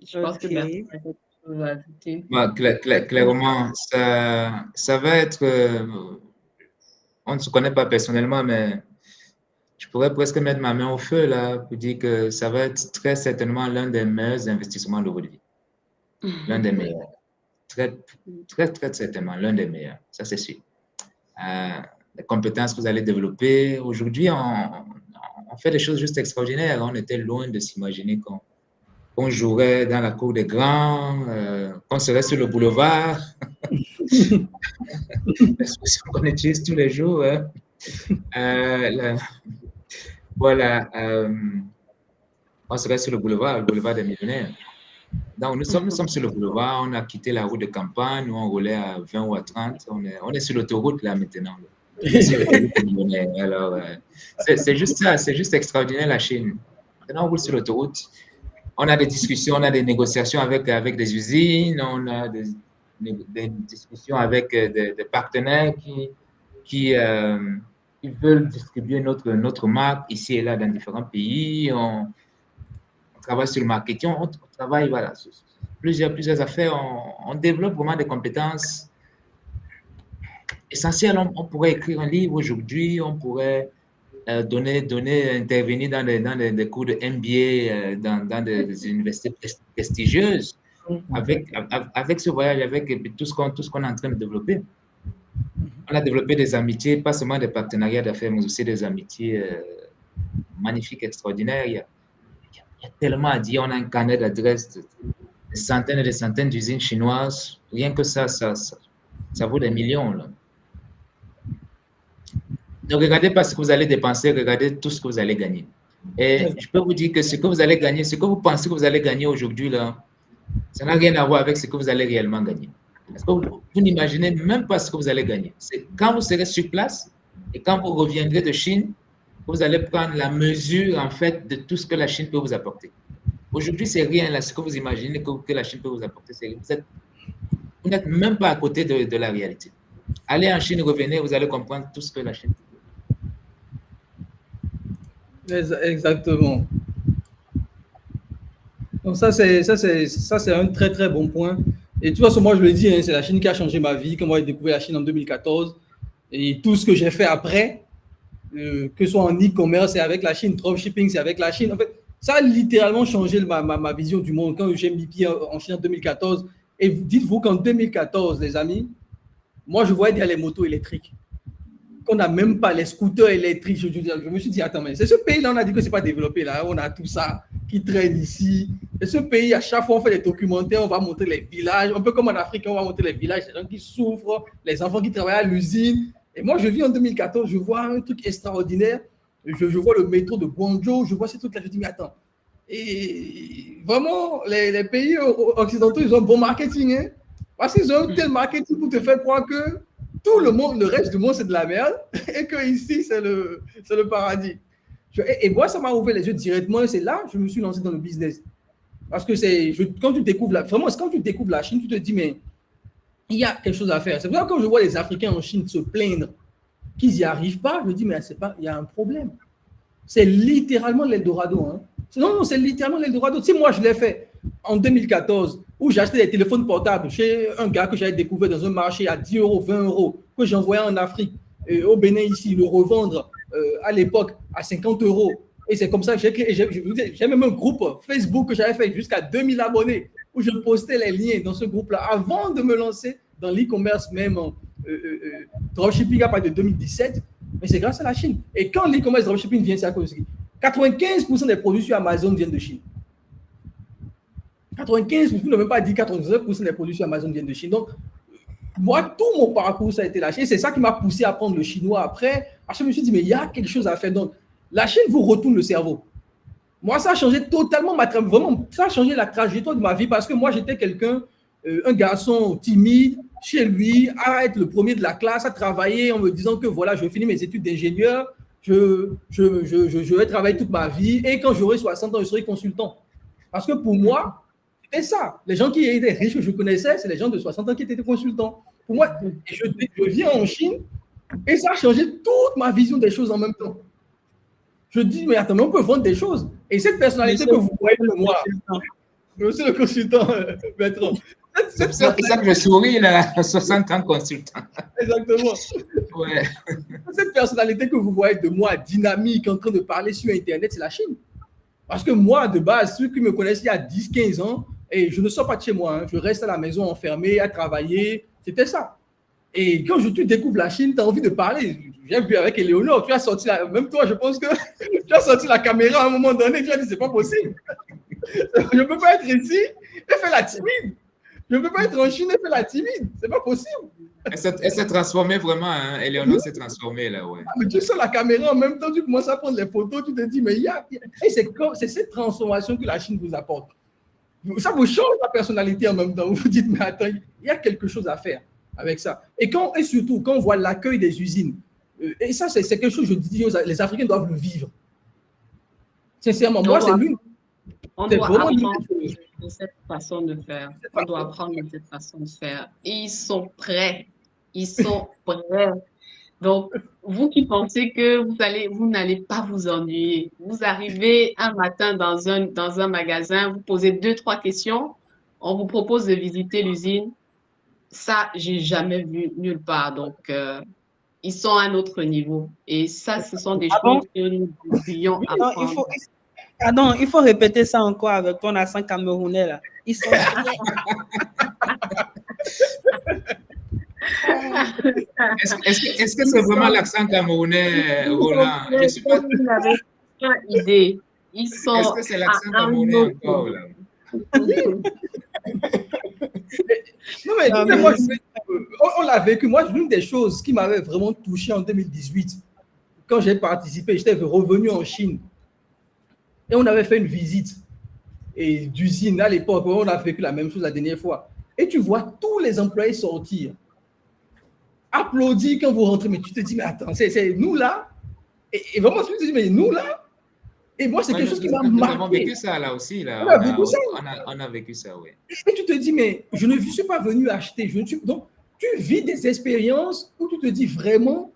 Je pense que Ok. Bertrand a quelque chose à ajouter. Clairement, ça va être. On ne se connaît pas personnellement, mais je pourrais presque mettre ma main au feu là pour dire que ça va être très certainement l'un des meilleurs investissements de votre vie. L'un des meilleurs. Très, très, très certainement l'un des meilleurs. Ça, c'est sûr. Les compétences que vous allez développer. Aujourd'hui, on fait des choses juste extraordinaires. On était loin de s'imaginer qu'on jouerait dans la cour des grands, qu'on serait sur le boulevard. L'expression qu'on utilise tous les jours. Voilà. On serait sur le boulevard des millionnaires. Donc, nous sommes sur le boulevard, on a quitté la route de campagne, où on roulait à 20 ou à 30. On est sur l'autoroute là maintenant. Sur l'autoroute des millionnaires. Alors, c'est juste ça, c'est juste extraordinaire la Chine. Maintenant, on roule sur l'autoroute. On a des discussions, on a des négociations avec des usines, on a des discussions avec des partenaires qui veulent distribuer notre marque ici et là dans différents pays. On travaille sur le marketing, on travaille voilà, sur plusieurs affaires. On développe vraiment des compétences essentielles. On pourrait écrire un livre aujourd'hui, on pourrait intervenir dans des cours de MBA dans des universités prestigieuses avec ce voyage, avec tout ce qu'on est en train de développer. On a développé des amitiés, pas seulement des partenariats d'affaires, mais aussi des amitiés magnifiques, extraordinaires. Il y a tellement à dire. On a un carnet d'adresses, des centaines et des centaines d'usines chinoises. Rien que ça vaut des millions. Là. Ne regardez pas ce que vous allez dépenser, regardez tout ce que vous allez gagner. Et je peux vous dire que ce que vous allez gagner, ce que vous pensez que vous allez gagner aujourd'hui, là, ça n'a rien à voir avec ce que vous allez réellement gagner. Parce que vous n'imaginez même pas ce que vous allez gagner. C'est quand vous serez sur place et quand vous reviendrez de Chine, vous allez prendre la mesure, en fait, de tout ce que la Chine peut vous apporter. Aujourd'hui, c'est rien, là, ce que vous imaginez que la Chine peut vous apporter. Vous n'êtes même pas à côté de la réalité. Allez en Chine, revenez, vous allez comprendre tout ce que la Chine peut. Exactement. Donc ça c'est un très très bon point. Et tu vois, moi je le dis, hein, c'est la Chine qui a changé ma vie. Quand moi j'ai découvert la Chine en 2014 et tout ce que j'ai fait après, que ce soit en e-commerce, c'est avec la Chine, dropshipping, c'est avec la Chine. En fait, ça a littéralement changé ma vision du monde quand j'ai mis pied en Chine en 2014. Et dites-vous qu'en 2014, les amis, moi je voyais les motos électriques. Qu'on n'a même pas les scooters électriques. Je me suis dit, attends, mais c'est ce pays-là, on a dit que ce n'est pas développé là. On a tout ça qui traîne ici. Et ce pays, à chaque fois, on fait des documentaires, on va montrer les villages. Un peu comme en Afrique, on va montrer les villages, les gens qui souffrent, les enfants qui travaillent à l'usine. Et moi, je vis en 2014, je vois un truc extraordinaire. Je vois le métro de Guangzhou, je vois ces trucs-là. Je dis, mais attends. Et vraiment, les pays occidentaux, ils ont un bon marketing. Hein? Parce qu'ils ont un tel marketing pour te faire croire que tout le monde, le reste du monde, c'est de la merde et que ici, c'est le paradis. Et moi, ça m'a ouvert les yeux directement et c'est là que je me suis lancé dans le business. Parce que quand tu découvres quand tu découvres la Chine, tu te dis, mais il y a quelque chose à faire. C'est pour ça que quand je vois les Africains en Chine se plaindre qu'ils n'y arrivent pas, je me dis, mais il y a un problème. C'est littéralement l'Eldorado. Hein. Non, c'est littéralement l'Eldorado. Tu sais, moi, je l'ai fait en 2014, où j'ai acheté des téléphones portables chez un gars que j'avais découvert dans un marché à 10 €, 20 €, que j'envoyais en Afrique, au Bénin ici, le revendre à l'époque à 50 €. Et c'est comme ça que j'ai même un groupe Facebook que j'avais fait jusqu'à 2000 abonnés, où je postais les liens dans ce groupe-là avant de me lancer dans l'e-commerce même dropshipping à partir de 2017. Mais c'est grâce à la Chine. Et quand l'e-commerce dropshipping vient, c'est à cause de 95% des produits sur Amazon viennent de Chine. 95%, je ne même pas dire 99% des produits sur Amazon viennent de Chine. Donc, moi, tout mon parcours, ça a été la Chine. C'est ça qui m'a poussé à apprendre le chinois après. Parce que je me suis dit, mais il y a quelque chose à faire. Donc, la Chine vous retourne le cerveau. Moi, ça a changé totalement vraiment, ça a changé la trajectoire de ma vie parce que moi, j'étais quelqu'un, un garçon timide chez lui, à être le premier de la classe, à travailler en me disant que voilà, je vais finir mes études d'ingénieur, je vais travailler toute ma vie et quand j'aurai 60 ans, je serai consultant. Parce que pour moi, c'était ça. Les gens qui étaient riches que je connaissais, c'est les gens de 60 ans qui étaient consultants. Pour moi, je viens en Chine et ça a changé toute ma vision des choses en même temps. Je dis, mais attends, mais on peut vendre des choses. Et cette personnalité que vous voyez de moi, monsieur le consultant, Bertrand, c'est ça que je souris, là, 60 ans consultant. Exactement. Ouais. Cette personnalité que vous voyez de moi, dynamique, en train de parler sur Internet, c'est la Chine. Parce que moi, de base, ceux qui me connaissent il y a 10-15 ans, et je ne sors pas de chez moi, hein, je reste à la maison enfermé, à travailler, c'était ça. Et quand tu découvres la Chine, tu as envie de parler. J'ai vu avec Éléonore, tu as sorti même toi, je pense que tu as sorti la caméra à un moment donné, tu as dit, c'est pas possible. Je ne peux pas être ici et faire la timide. Je ne peux pas être en Chine et faire la timide. C'est pas possible. Elle s'est transformée vraiment, hein. Éléonore s'est transformée là, ouais. Mais tu sors la caméra en même temps, tu commences à prendre les photos, tu te dis, mais et c'est cette transformation que la Chine vous apporte. Ça vous change la personnalité en même temps. Vous vous dites, mais attends, il y a quelque chose à faire avec ça. Et surtout, quand on voit l'accueil des usines, et ça, c'est quelque chose, je dis, les Africains doivent le vivre. Sincèrement, moi, c'est l'une. On doit apprendre de cette façon de faire. On doit apprendre de cette façon de faire. Et ils sont prêts. Ils sont prêts. Donc, vous qui pensez que vous n'allez pas vous ennuyer, vous arrivez un matin dans un magasin, vous posez 2-3 questions, on vous propose de visiter l'usine. Ça, j'ai jamais vu nulle part. Donc, ils sont à un autre niveau. Et ça, ce sont des choses que nous devrions apprendre. Pardon, il faut répéter ça encore avec ton accent camerounais là. Ils sont Est-ce que c'est vraiment l'accent camerounais, Roland? Je suis pas... Vous n'avez pas idée. Ils sont. Est-ce que c'est l'accent camerounais encore là? Non, mais moi, on l'a vécu. Moi, l'une des choses qui m'avait vraiment touché en 2018, quand j'ai participé, j'étais revenu en Chine. Et on avait fait une visite d'usine à l'époque. On a vécu la même chose la dernière fois. Et tu vois tous les employés sortir, applaudir quand vous rentrez. Mais tu te dis, mais attends, c'est nous là. Et vraiment, tu te dis, mais nous là. Et moi, c'est quelque chose qui m'a marqué. Nous avons vécu ça là aussi. Là. On a vécu ça, oui. Et tu te dis, mais je ne suis pas venu acheter. Donc, tu vis des expériences où tu te dis vraiment,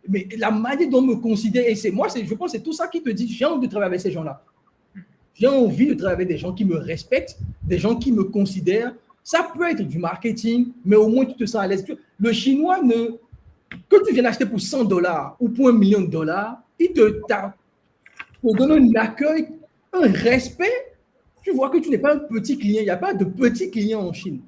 mais la manière dont on me considère, et je pense que c'est tout ça qui te dit, j'ai envie de travailler avec ces gens-là. J'ai envie de travailler avec des gens qui me respectent, des gens qui me considèrent. Ça peut être du marketing, mais au moins tu te sens à l'aise. Le Chinois, que tu viennes acheter pour $100 ou pour $1 million, il te donne un accueil, un respect. Tu vois que tu n'es pas un petit client. Il n'y a pas de petits clients en Chine.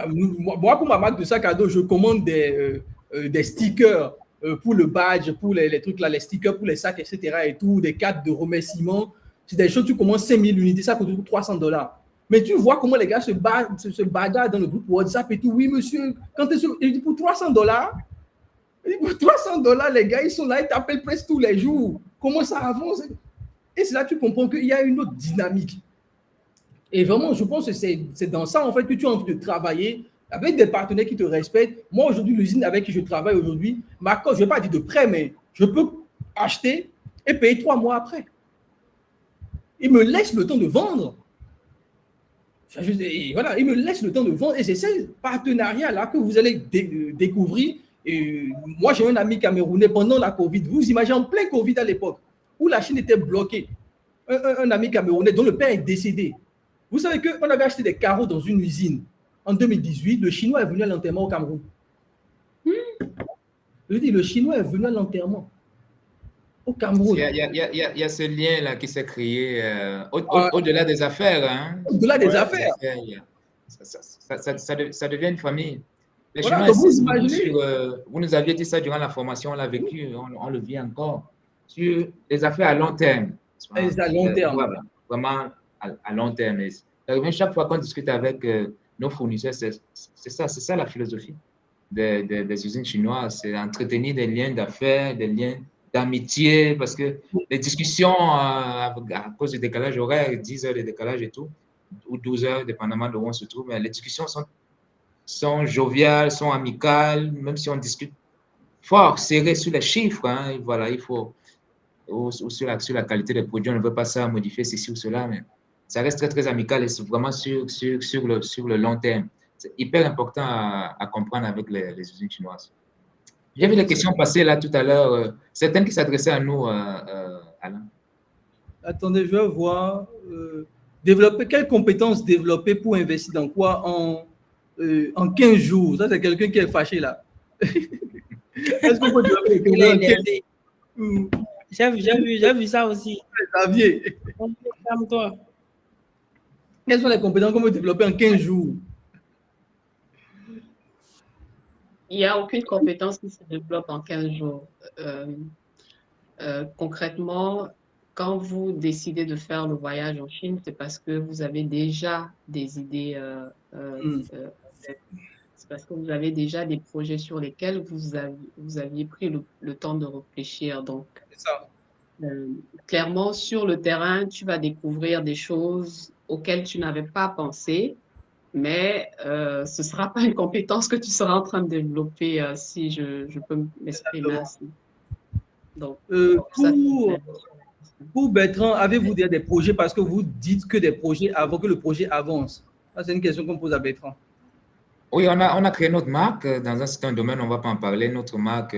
Moi, pour ma marque de sac à dos, je commande des stickers pour le badge, pour les trucs là, les stickers pour les sacs, etc. et tout, des cartes de remerciement. C'est des choses, tu commandes 5000 unités, ça coûte $300. Mais tu vois comment les gars se bagarrent dans le groupe WhatsApp et tout. Oui, monsieur, il dit pour $300, pour $300, les gars, ils sont là, ils t'appellent presque tous les jours. Comment ça avance? Et c'est là que tu comprends qu'il y a une autre dynamique. Et vraiment, je pense que c'est dans ça, en fait, que tu as envie de travailler avec des partenaires qui te respectent. Moi, aujourd'hui, l'usine avec qui je travaille aujourd'hui, je ne vais pas dire de prêt, mais je peux acheter et payer 3 mois après. Il me laisse le temps de vendre. Et voilà, il me laisse le temps de vendre. Et c'est ce partenariat-là que vous allez découvrir. Et moi, j'ai un ami camerounais pendant la Covid. Vous imaginez, en plein Covid à l'époque, où la Chine était bloquée. Un ami camerounais dont le père est décédé. Vous savez qu'on avait acheté des carreaux dans une usine en 2018. Le Chinois est venu à l'enterrement au Cameroun. Je dis, le Chinois est venu à l'enterrement au Cameroun. Il y a ce lien-là qui s'est créé au-delà des affaires. Hein. Au-delà des affaires. Ça devient une famille. Les voilà, Chinois, vous nous aviez dit ça durant la formation, on l'a vécu, on le vit encore, sur les affaires à long terme. À long terme. Voilà, vraiment à long terme. Chaque fois qu'on discute avec nos fournisseurs, c'est ça la philosophie des usines chinoises, c'est entretenir des liens d'affaires, des liens d'amitié, parce que les discussions à cause du décalage horaire, 10 heures de décalage et tout, ou 12 heures, dépendamment de où on se trouve, mais les discussions sont sont joviales, sont amicales, même si on discute fort, serré sur les chiffres. Hein, et voilà, il faut, ou sur la qualité des produits, on ne veut pas ça modifier ceci ou cela, mais ça reste très, très amical et c'est vraiment sur le long terme. C'est hyper important à comprendre avec les usines chinoises. J'ai vu les questions passer là tout à l'heure, certaines qui s'adressaient à nous, Alain. Attendez, je vais voir. Quelles compétences développer pour investir dans quoi en 15 jours? Ça, c'est quelqu'un qui est fâché là. Est-ce qu'on peut développer Il est quelqu'un énervé. J'ai vu ça aussi. Xavier, Calme-toi. quelles sont les compétences qu'on peut développer en 15 jours? Il n'y a aucune compétence qui se développe en 15 jours. Concrètement, quand vous décidez de faire le voyage en Chine, c'est parce que vous avez déjà des idées, c'est parce que vous avez déjà des projets sur lesquels vous aviez pris le temps de réfléchir. Donc, C'est ça. clairement, sur le terrain, tu vas découvrir des choses auxquelles tu n'avais pas pensé, mais ce ne sera pas une compétence que tu seras en train de développer, si je peux m'exprimer ainsi. Donc, ça, pour Bertrand, avez-vous des projets parce que vous dites que des projets avant que le projet avance? Ça, c'est une question qu'on pose à Bertrand. Oui, on a créé notre marque dans un certain domaine, on ne va pas en parler. Notre marque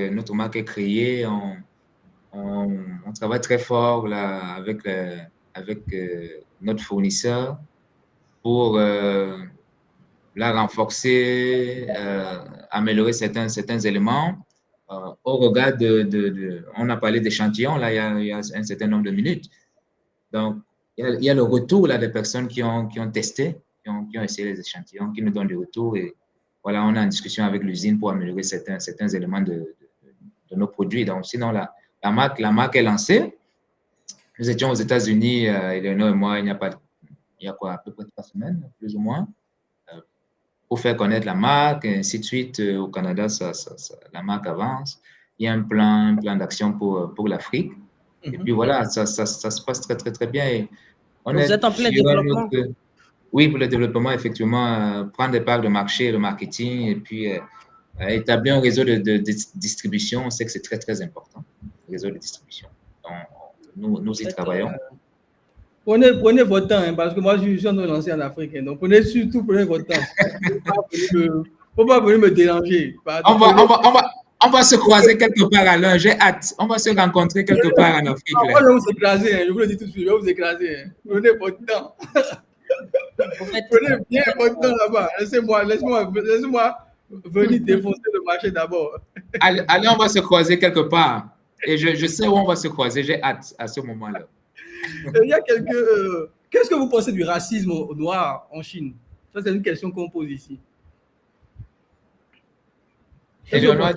est créée. On travaille très fort là, avec notre fournisseur pour la renforcer, améliorer certains éléments. Au regard on a parlé d'échantillons, là, il y a un certain nombre de minutes. Donc, il y a le retour là, des personnes qui ont testé, qui ont essayé les échantillons, qui nous donnent des retours. Et voilà, on est en discussion avec l'usine pour améliorer certains éléments de nos produits. Donc, sinon, la marque est lancée. Nous étions aux États-Unis, Eleonore et moi, il y a quoi, à peu près 3 semaines, plus ou moins, pour faire connaître la marque, et ainsi de suite. Au Canada, la marque avance. Il y a un plan d'action pour l'Afrique. Et puis voilà, ça se passe très, très, très bien. Et vous êtes en plein développement. Oui, pour le développement, effectivement, prendre des parts de marché, le marketing, et puis établir un réseau de distribution, on sait que c'est très, très important, le réseau de distribution. Donc, nous y travaillons. Prenez votre temps, hein, parce que moi, je suis en train de lancer en Afrique. Hein, donc, prenez votre temps. Il ne faut pas venir me déranger. On va se croiser quelque part alors, j'ai hâte. On va se rencontrer quelque part en Afrique. Moi, je vais vous écraser, hein, je vous le dis tout de suite, je vais vous écraser. Hein. Prenez votre temps. Prenez bien votre temps là-bas. Laissez-moi venir défoncer le marché d'abord. Allez, on va se croiser quelque part. Et je sais où on va se croiser, j'ai hâte à ce moment-là. Il y a qu'est-ce que vous pensez du racisme noir en Chine? Ça, c'est une question qu'on pose ici. Eleonore,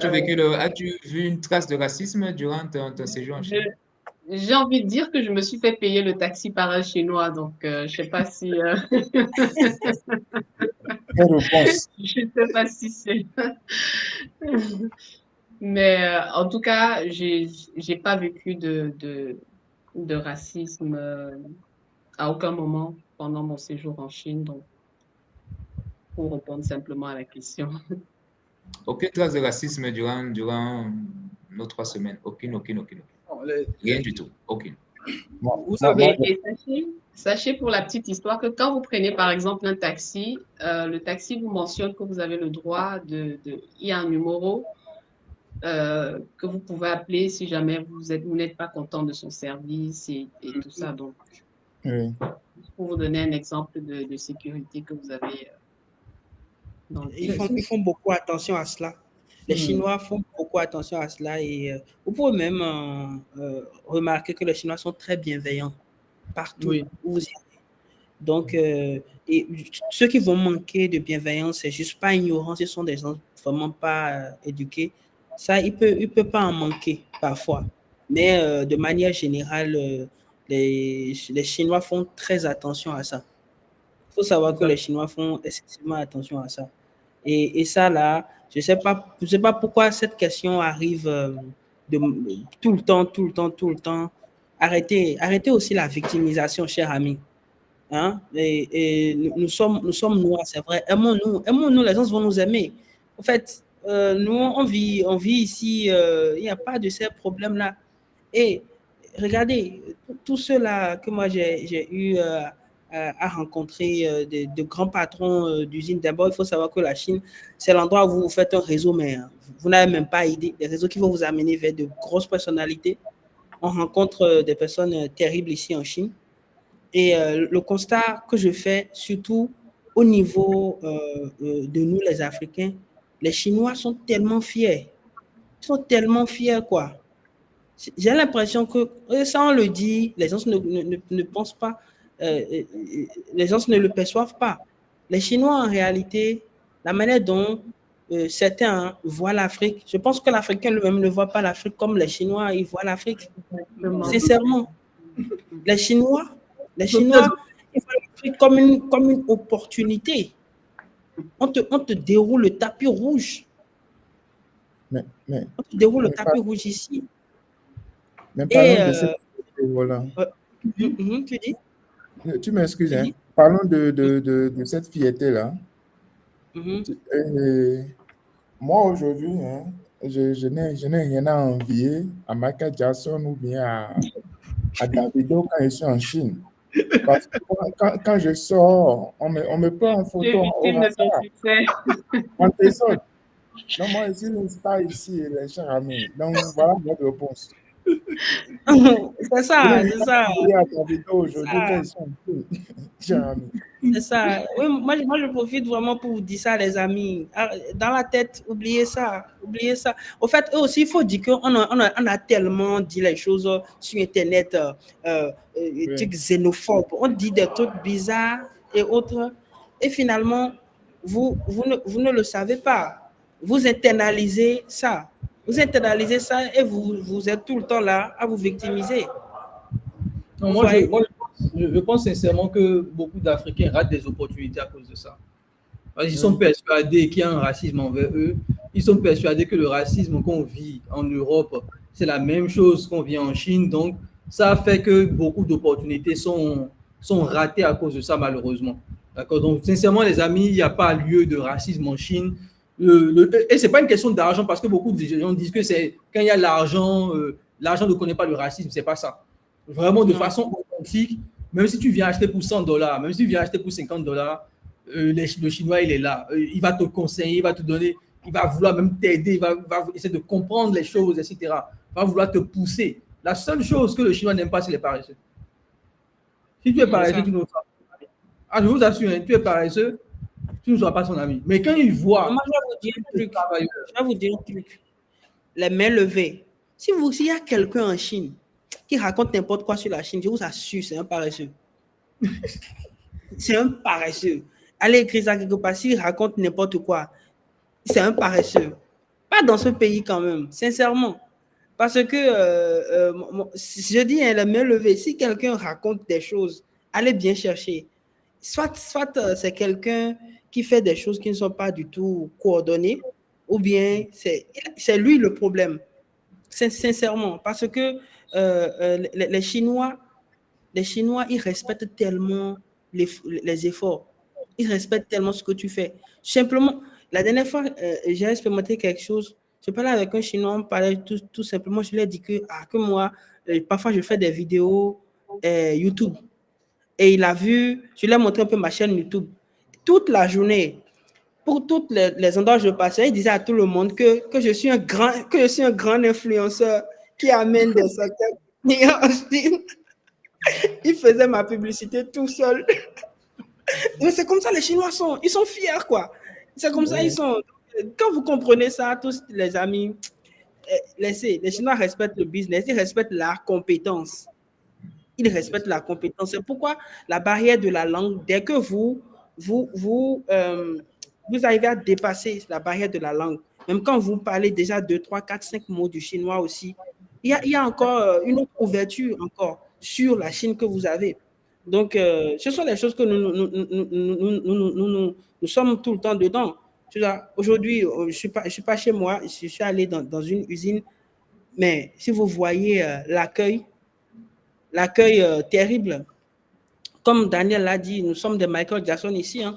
as-tu vu une trace de racisme durant ton séjour en Chine? J'ai envie de dire que je me suis fait payer le taxi par un Chinois, donc je ne sais pas si... Je ne sais pas si c'est... Mais en tout cas, je n'ai pas vécu de racisme à aucun moment pendant mon séjour en Chine, donc pour répondre simplement à la question. Aucune trace de racisme durant nos 3 semaines. Aucune. Rien du tout. Aucune. Et sachez pour la petite histoire que quand vous prenez par exemple un taxi, le taxi vous mentionne que vous avez le droit il y a un numéro que vous pouvez appeler si jamais vous n'êtes pas content de son service et tout ça. Donc, pour vous donner un exemple de sécurité que vous avez. Ils font beaucoup attention à cela. Les Chinois font beaucoup attention à cela et vous pouvez même remarquer que les Chinois sont très bienveillants partout où vous y allez. Donc, et ceux qui vont manquer de bienveillance, c'est juste pas ignorants, ce sont des gens vraiment pas éduqués. Ça, il peut pas en manquer parfois. Mais de manière générale, les Chinois font très attention à ça. Il faut savoir que les Chinois font excessivement attention à ça. Et ça, là, je sais pas pourquoi cette question arrive tout le temps. Arrêtez aussi la victimisation, cher ami. Hein? Et nous sommes noirs, c'est vrai. Aimons-nous, les gens vont nous aimer. En fait, nous, on vit ici, il n'y a pas de ces problèmes-là. Et regardez, tous ceux-là que moi j'ai eu à rencontrer, de grands patrons d'usines. D'abord, il faut savoir que la Chine, c'est l'endroit où vous faites un réseau, mais vous n'avez même pas idée. Des réseaux qui vont vous amener vers de grosses personnalités. On rencontre des personnes terribles ici en Chine. Et le constat que je fais, surtout au niveau de nous, les Africains, les Chinois sont tellement fiers. Ils sont tellement fiers, quoi. J'ai l'impression que, ça on le dit, les gens ne pensent pas, les gens ne le perçoivent pas. Les Chinois, en réalité, la manière dont certains voient l'Afrique, je pense que l'Africain lui-même ne voit pas l'Afrique comme les Chinois, ils voient l'Afrique. Sincèrement. Les Chinois, ils voient l'Afrique comme une opportunité. On te déroule le tapis rouge. On te déroule le tapis rouge ici. Mais parlons de cette voilà. Tu dis? Tu m'excuses, hein? Parlons de cette fierté-là. Moi, aujourd'hui, hein, je n'ai rien à envier à Michael Jackson ou bien à Davido quand je suis en Chine. Parce que quand je sors, on me prend en photo au hasard. En personne. Non, moi, je suis une star ici, les chers amis. Donc, voilà notre réponse. C'est ça, c'est ça. C'est ça. Oui, moi, je profite vraiment pour vous dire ça, les amis. Dans la tête, oubliez ça. Oubliez ça. Au fait, eux aussi, il faut dire qu'on a tellement dit les choses sur Internet, trucs xénophobes. On dit des trucs bizarres et autres. Et finalement, vous ne le savez pas. Vous internalisez ça. Vous internalisez ça et vous êtes tout le temps là à vous victimiser. Non, je pense sincèrement que beaucoup d'Africains ratent des opportunités à cause de ça. Ils sont persuadés qu'il y a un racisme envers eux. Ils sont persuadés que le racisme qu'on vit en Europe, c'est la même chose qu'on vit en Chine. Donc, ça fait que beaucoup d'opportunités sont ratées à cause de ça, malheureusement. D'accord? Donc, sincèrement, les amis, il n'y a pas lieu de racisme en Chine. Et ce n'est pas une question d'argent, parce que beaucoup de gens disent que c'est quand il y a l'argent, l'argent ne connaît pas le racisme. Ce n'est pas ça. Vraiment, de façon authentique, même si tu viens acheter pour $100, même si tu viens acheter pour $50, le Chinois, il est là. Il va te conseiller, il va te donner, il va vouloir même t'aider, il va essayer de comprendre les choses, etc. Il va vouloir te pousser. La seule chose que le Chinois n'aime pas, c'est les paresseux. Si tu es paresseux, tu ne seras pas son ami. Ah, je vous assure, tu es paresseux, tu ne seras pas son ami. Mais quand il voit... Moi, je vais vous dire un truc. Les mains levées. S'il y a quelqu'un en Chine qui raconte n'importe quoi sur la Chine, je vous assure, c'est un paresseux. C'est un paresseux. Allez écrire ça quelque part, s'il raconte n'importe quoi, c'est un paresseux. Pas dans ce pays quand même, sincèrement. Parce que, je dis, la main levée, si quelqu'un raconte des choses, allez bien chercher. Soit c'est quelqu'un qui fait des choses qui ne sont pas du tout coordonnées, ou bien c'est lui le problème. Sincèrement, parce que les Chinois, ils respectent tellement les efforts. Ils respectent tellement ce que tu fais. Simplement, la dernière fois, j'ai expérimenté quelque chose. Je parlais avec un Chinois, on parlait tout simplement, je lui ai dit que moi, parfois je fais des vidéos YouTube. Et il a vu, je lui ai montré un peu ma chaîne YouTube. Toute la journée, pour tous les endroits où je passais, il disait à tout le monde que je suis un grand influenceur qui amène des secteurs. Il faisait ma publicité tout seul. Mais c'est comme ça, les Chinois ils sont fiers, quoi. C'est comme ça, ils sont. Quand vous comprenez ça, tous les amis, laissez, les Chinois respectent le business, ils respectent la compétence. Ils respectent la compétence. C'est pourquoi la barrière de la langue, dès que vous arrivez à dépasser la barrière de la langue, même quand vous parlez déjà 2, 3, 4, 5 mots du chinois aussi, il y a encore une autre ouverture encore sur la Chine que vous avez. Donc, ce sont les choses que nous sommes tout le temps dedans. Aujourd'hui, je suis pas chez moi, je suis allé dans une usine, mais si vous voyez l'accueil terrible, comme Daniel l'a dit, nous sommes des Michael Jackson ici. Hein.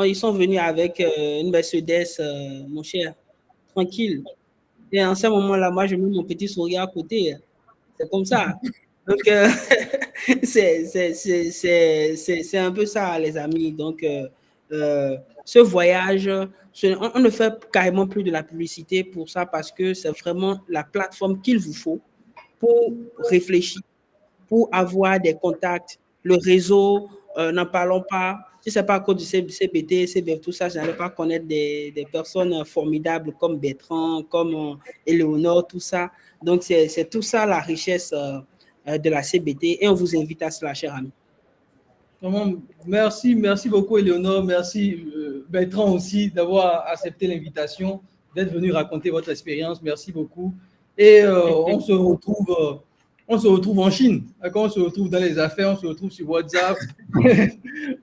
Ils sont venus avec une Mercedes, mon cher, tranquille. Et en ce moment-là, moi, je mets mon petit sourire à côté. C'est comme ça. Donc, c'est un peu ça, les amis. Donc, ce voyage, on ne fait carrément plus de la publicité pour ça parce que c'est vraiment la plateforme qu'il vous faut pour réfléchir, pour avoir des contacts. Le réseau, n'en parlons pas. Si ce n'est pas à cause du CBT, tout ça, je n'allais pas connaître des personnes formidables comme Bertrand, comme Éléonore, tout ça. Donc, c'est tout ça la richesse de la CBT et on vous invite à cela, cher ami. Vraiment, merci beaucoup, Éléonore. Merci, Bertrand aussi, d'avoir accepté l'invitation, d'être venu raconter votre expérience. Merci beaucoup. Et on se retrouve en Chine. On se retrouve dans les affaires, on se retrouve sur WhatsApp.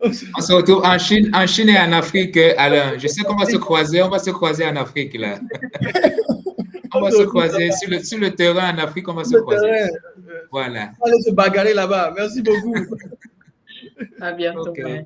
On se retrouve en Chine et en Afrique, Alain. Je sais qu'on va se croiser. On va se croiser en Afrique, là. On va se croiser sur le terrain en Afrique. On va se croiser. Voilà. On va aller se bagarrer là-bas. Merci beaucoup. À bientôt. Okay.